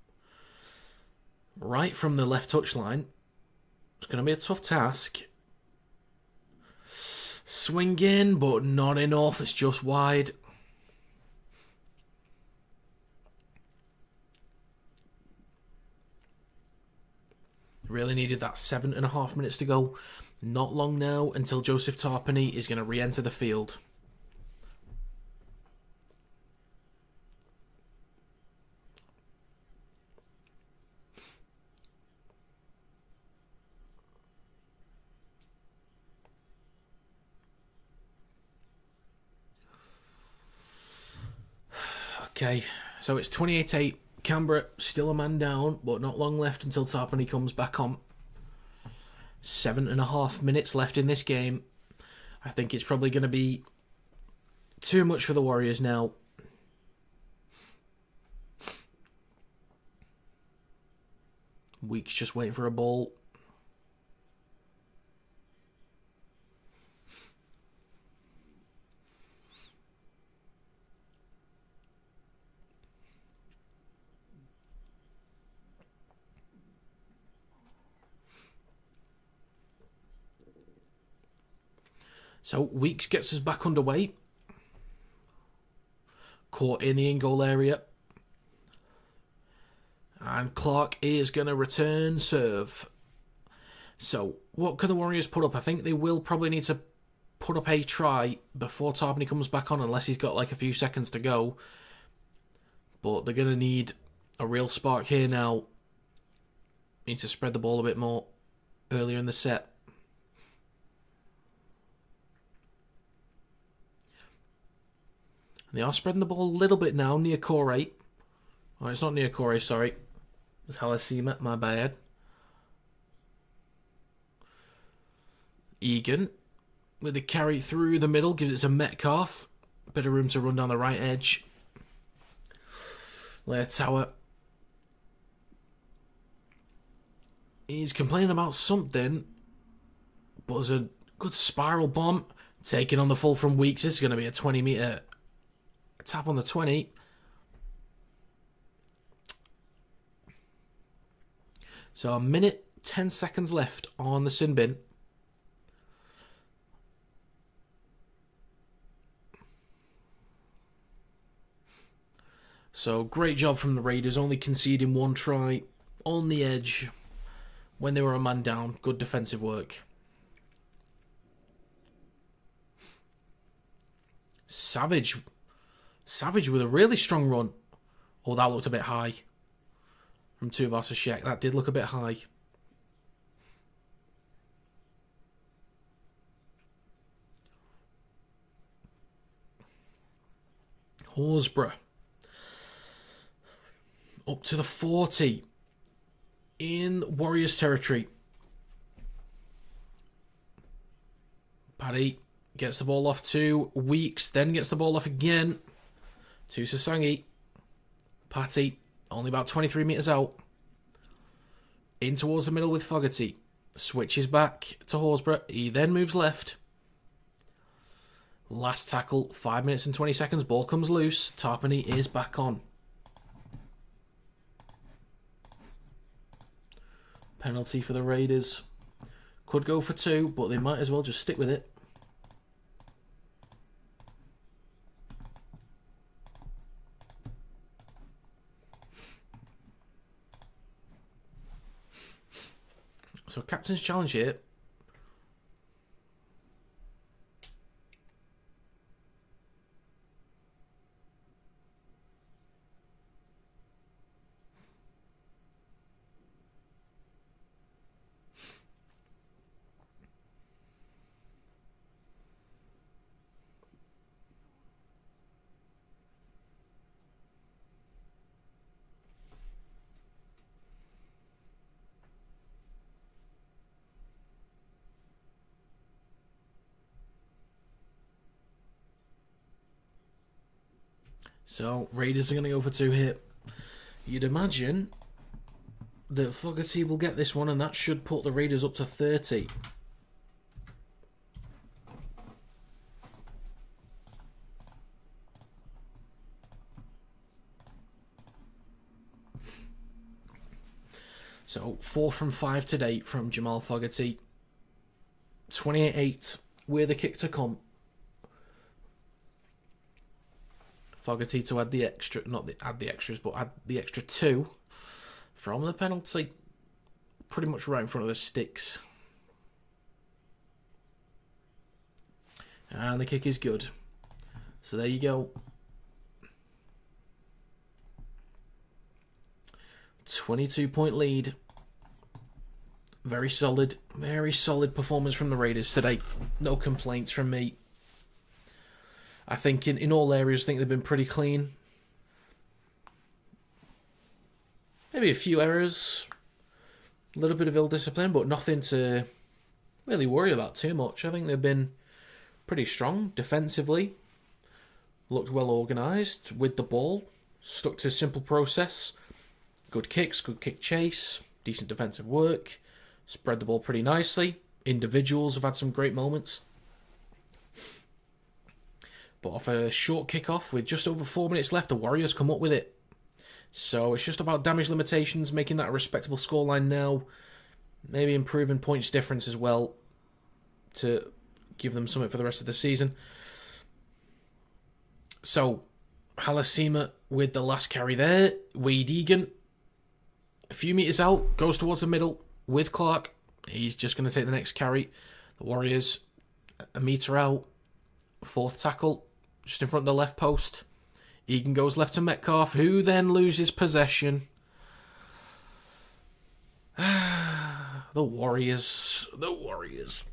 right from the left touchline. It's going to be a tough task. Swing in, but not enough. It's just wide. Really needed that 7.5 minutes to go. Not long now until Joseph Tarpany is going to re-enter the field. Okay, so it's 28-8. Canberra still a man down, but not long left until Tarpany comes back on. 7.5 minutes left in this game. I think it's probably going to be too much for the Warriors now. Weeks just waiting for a ball. So Weeks gets us back underway. Caught in the in-goal area. And Clark is going to return serve. So what can the Warriors put up? I think they will probably need to put up a try before Tarpany comes back on, unless he's got like a few seconds to go. But they're going to need a real spark here now. Need to spread the ball a bit more earlier in the set. They are spreading the ball a little bit now near core 8. Oh, it's not near core 8, sorry. It's Halasima, my bad. Egan with the carry through the middle, gives it to Metcalf. Bit of room to run down the right edge. Lair Tower. He's complaining about something, but there's a good spiral bomb. Taking on the full from Weeks. This is going to be a 20-metre tap on the 20. So a minute, 10 seconds left on the sin bin. So great job from the Raiders, only conceding one try on the edge when they were a man down. Good defensive work. Savage with a really strong run. Oh, that looked a bit high. From Tuvasashek. That did look a bit high. Horsburgh. Up to the 40. In Warriors territory. Paddy gets the ball off to Weeks. Then gets the ball off again to Sasangi. Patty, only about 23 metres out. In towards the middle with Fogarty. Switches back to Horsburgh. He then moves left. Last tackle, 5 minutes and 20 seconds. Ball comes loose. Tarpany is back on. Penalty for the Raiders. Could go for 2, but they might as well just stick with it. So captain's challenge here. So, Raiders are going to go for 2 here. You'd imagine that Fogarty will get this one, and that should put the Raiders up to 30. So, 4 from 5 to date from Jamal Fogarty. 28-8 with a kick to come. Fogarty to add the extra, add the extra 2 from the penalty. Pretty much right in front of the sticks. And the kick is good. So there you go. 22-point lead. Very solid performance from the Raiders today. No complaints from me. I think in all areas, I think they've been pretty clean. Maybe a few errors, a little bit of ill discipline, but nothing to really worry about too much. I think they've been pretty strong defensively, looked well organised with the ball, stuck to a simple process, good kicks, good kick chase, decent defensive work, spread the ball pretty nicely. Individuals have had some great moments. But off a short kickoff with just over 4 minutes left, the Warriors come up with it. So it's just about damage limitations, making that a respectable scoreline now. Maybe improving points difference as well to give them something for the rest of the season. So, Halasima with the last carry there. Wade Egan, a few metres out, goes towards the middle with Clark. He's just going to take the next carry. The Warriors, a metre out. Fourth tackle, just in front of the left post. Egan goes left to Metcalf, who then loses possession. The Warriors. The Warriors.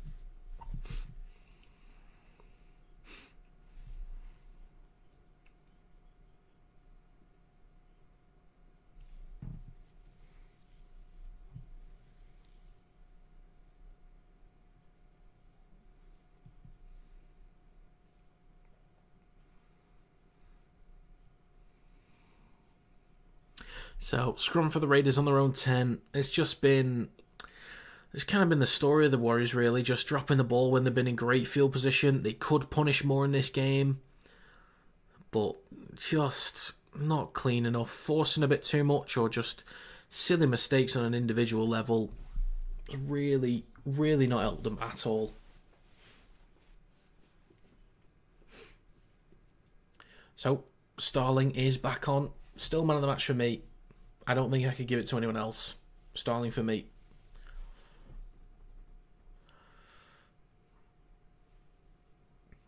So, scrum for the Raiders on their own 10. It's kind of been the story of the Warriors, really. Just dropping the ball when they've been in great field position. They could punish more in this game, but just not clean enough. Forcing a bit too much, or just silly mistakes on an individual level. Really, really not helped them at all. So, Starling is back on. Still man of the match for me. I don't think I could give it to anyone else. Starling for me.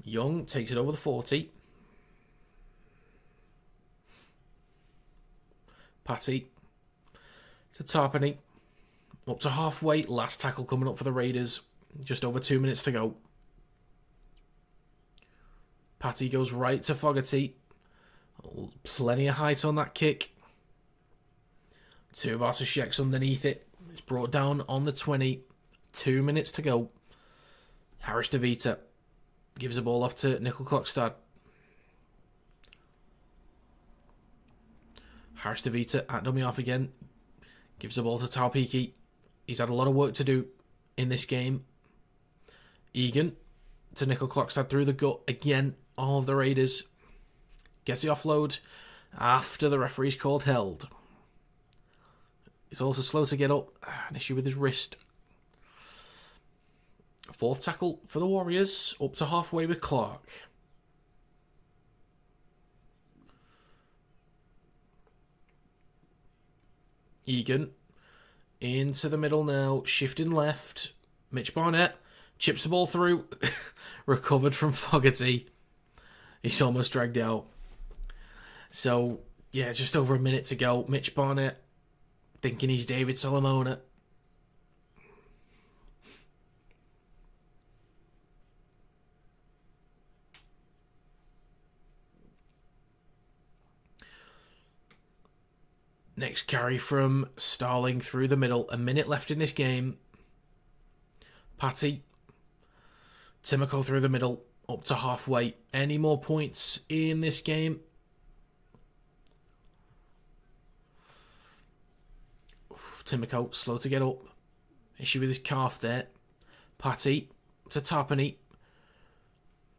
Young takes it over the 40. Patty to Tarpany. Up to halfway. Last tackle coming up for the Raiders. Just over 2 minutes to go. Patty goes right to Fogarty. Plenty of height on that kick. Tuivasa-Sheck's underneath it. It's brought down on the 20. 2 minutes to go. Harris DeVita gives the ball off to Nickel Klokstad. Harris DeVita at dummy off again. Gives the ball to Taupiki. He's had a lot of work to do in this game. Egan to Nickel Klokstad through the gut again. All of the Raiders. Gets the offload after the referee's called held. He's also slow to get up. An issue with his wrist. Fourth tackle for the Warriors. Up to halfway with Clark. Egan into the middle now. Shifting left. Mitch Barnett chips the ball through. Recovered from Fogarty. He's almost dragged out. So, yeah, just over a minute to go. Mitch Barnett thinking he's David Solomona. Next carry from Starling through the middle. A minute left in this game. Patty. Timoko through the middle. Up to halfway. Any more points in this game? Timoko, slow to get up. Issue with his calf there. Patty to Tarpany.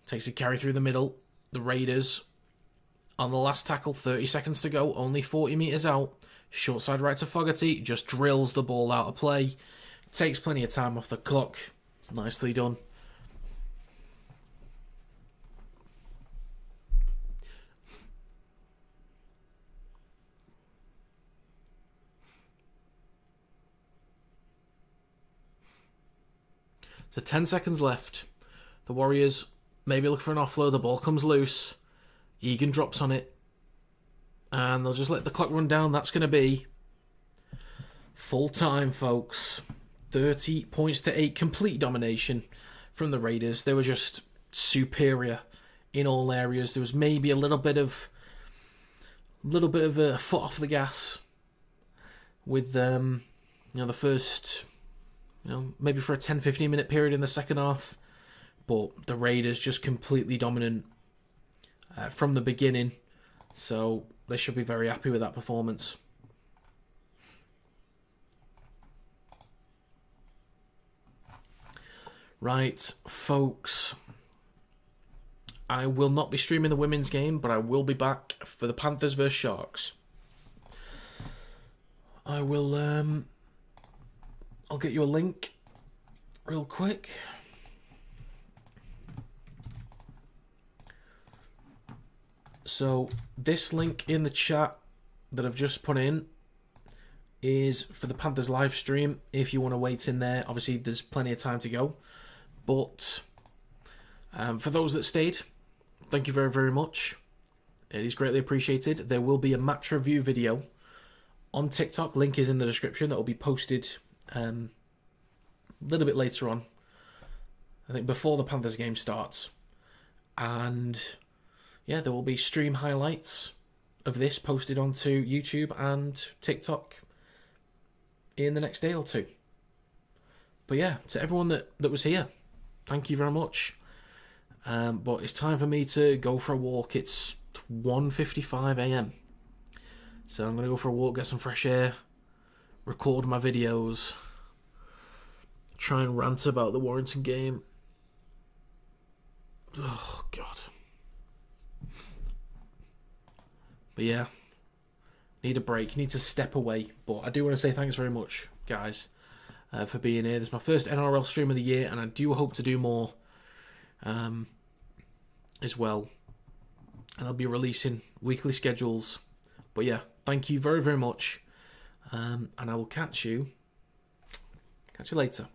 Takes a carry through the middle. The Raiders on the last tackle. 30 seconds to go. Only 40 metres out. Short side right to Fogarty. Just drills the ball out of play. Takes plenty of time off the clock. Nicely done. So 10 seconds left. The Warriors maybe look for an offload. The ball comes loose. Egan drops on it. And they'll just let the clock run down. That's going to be full time, folks. 30 points to 8. Complete domination from the Raiders. They were just superior in all areas. There was maybe a little bit of a foot off the gas with the first, maybe for a 10-15 minute period in the second half, but the Raiders just completely dominant from the beginning, so they should be very happy with that performance. Right, folks, I will not be streaming the women's game, but I will be back for the Panthers vs Sharks. I will, I'll get you a link real quick. So this link in the chat that I've just put in is for the Panthers live stream. If you want to wait in there, obviously there's plenty of time to go. But for those that stayed, thank you very, very much. It is greatly appreciated. There will be a match review video on TikTok. Link is in the description. That will be posted a little bit later on. I think before the Panthers game starts. And yeah, there will be stream highlights of this posted onto YouTube and TikTok in the next day or two. But yeah, to everyone that was here, thank you very much. But it's time for me to go for a walk. It's 1:55 a.m. So I'm going to go for a walk, get some fresh air, record my videos, try and rant about the Warrington game. Oh, God. But yeah, need a break, need to step away. But I do want to say thanks very much, guys, for being here. This is my first NRL stream of the year, and I do hope to do more as well. And I'll be releasing weekly schedules. But yeah, thank you very, very much. And I will catch you later.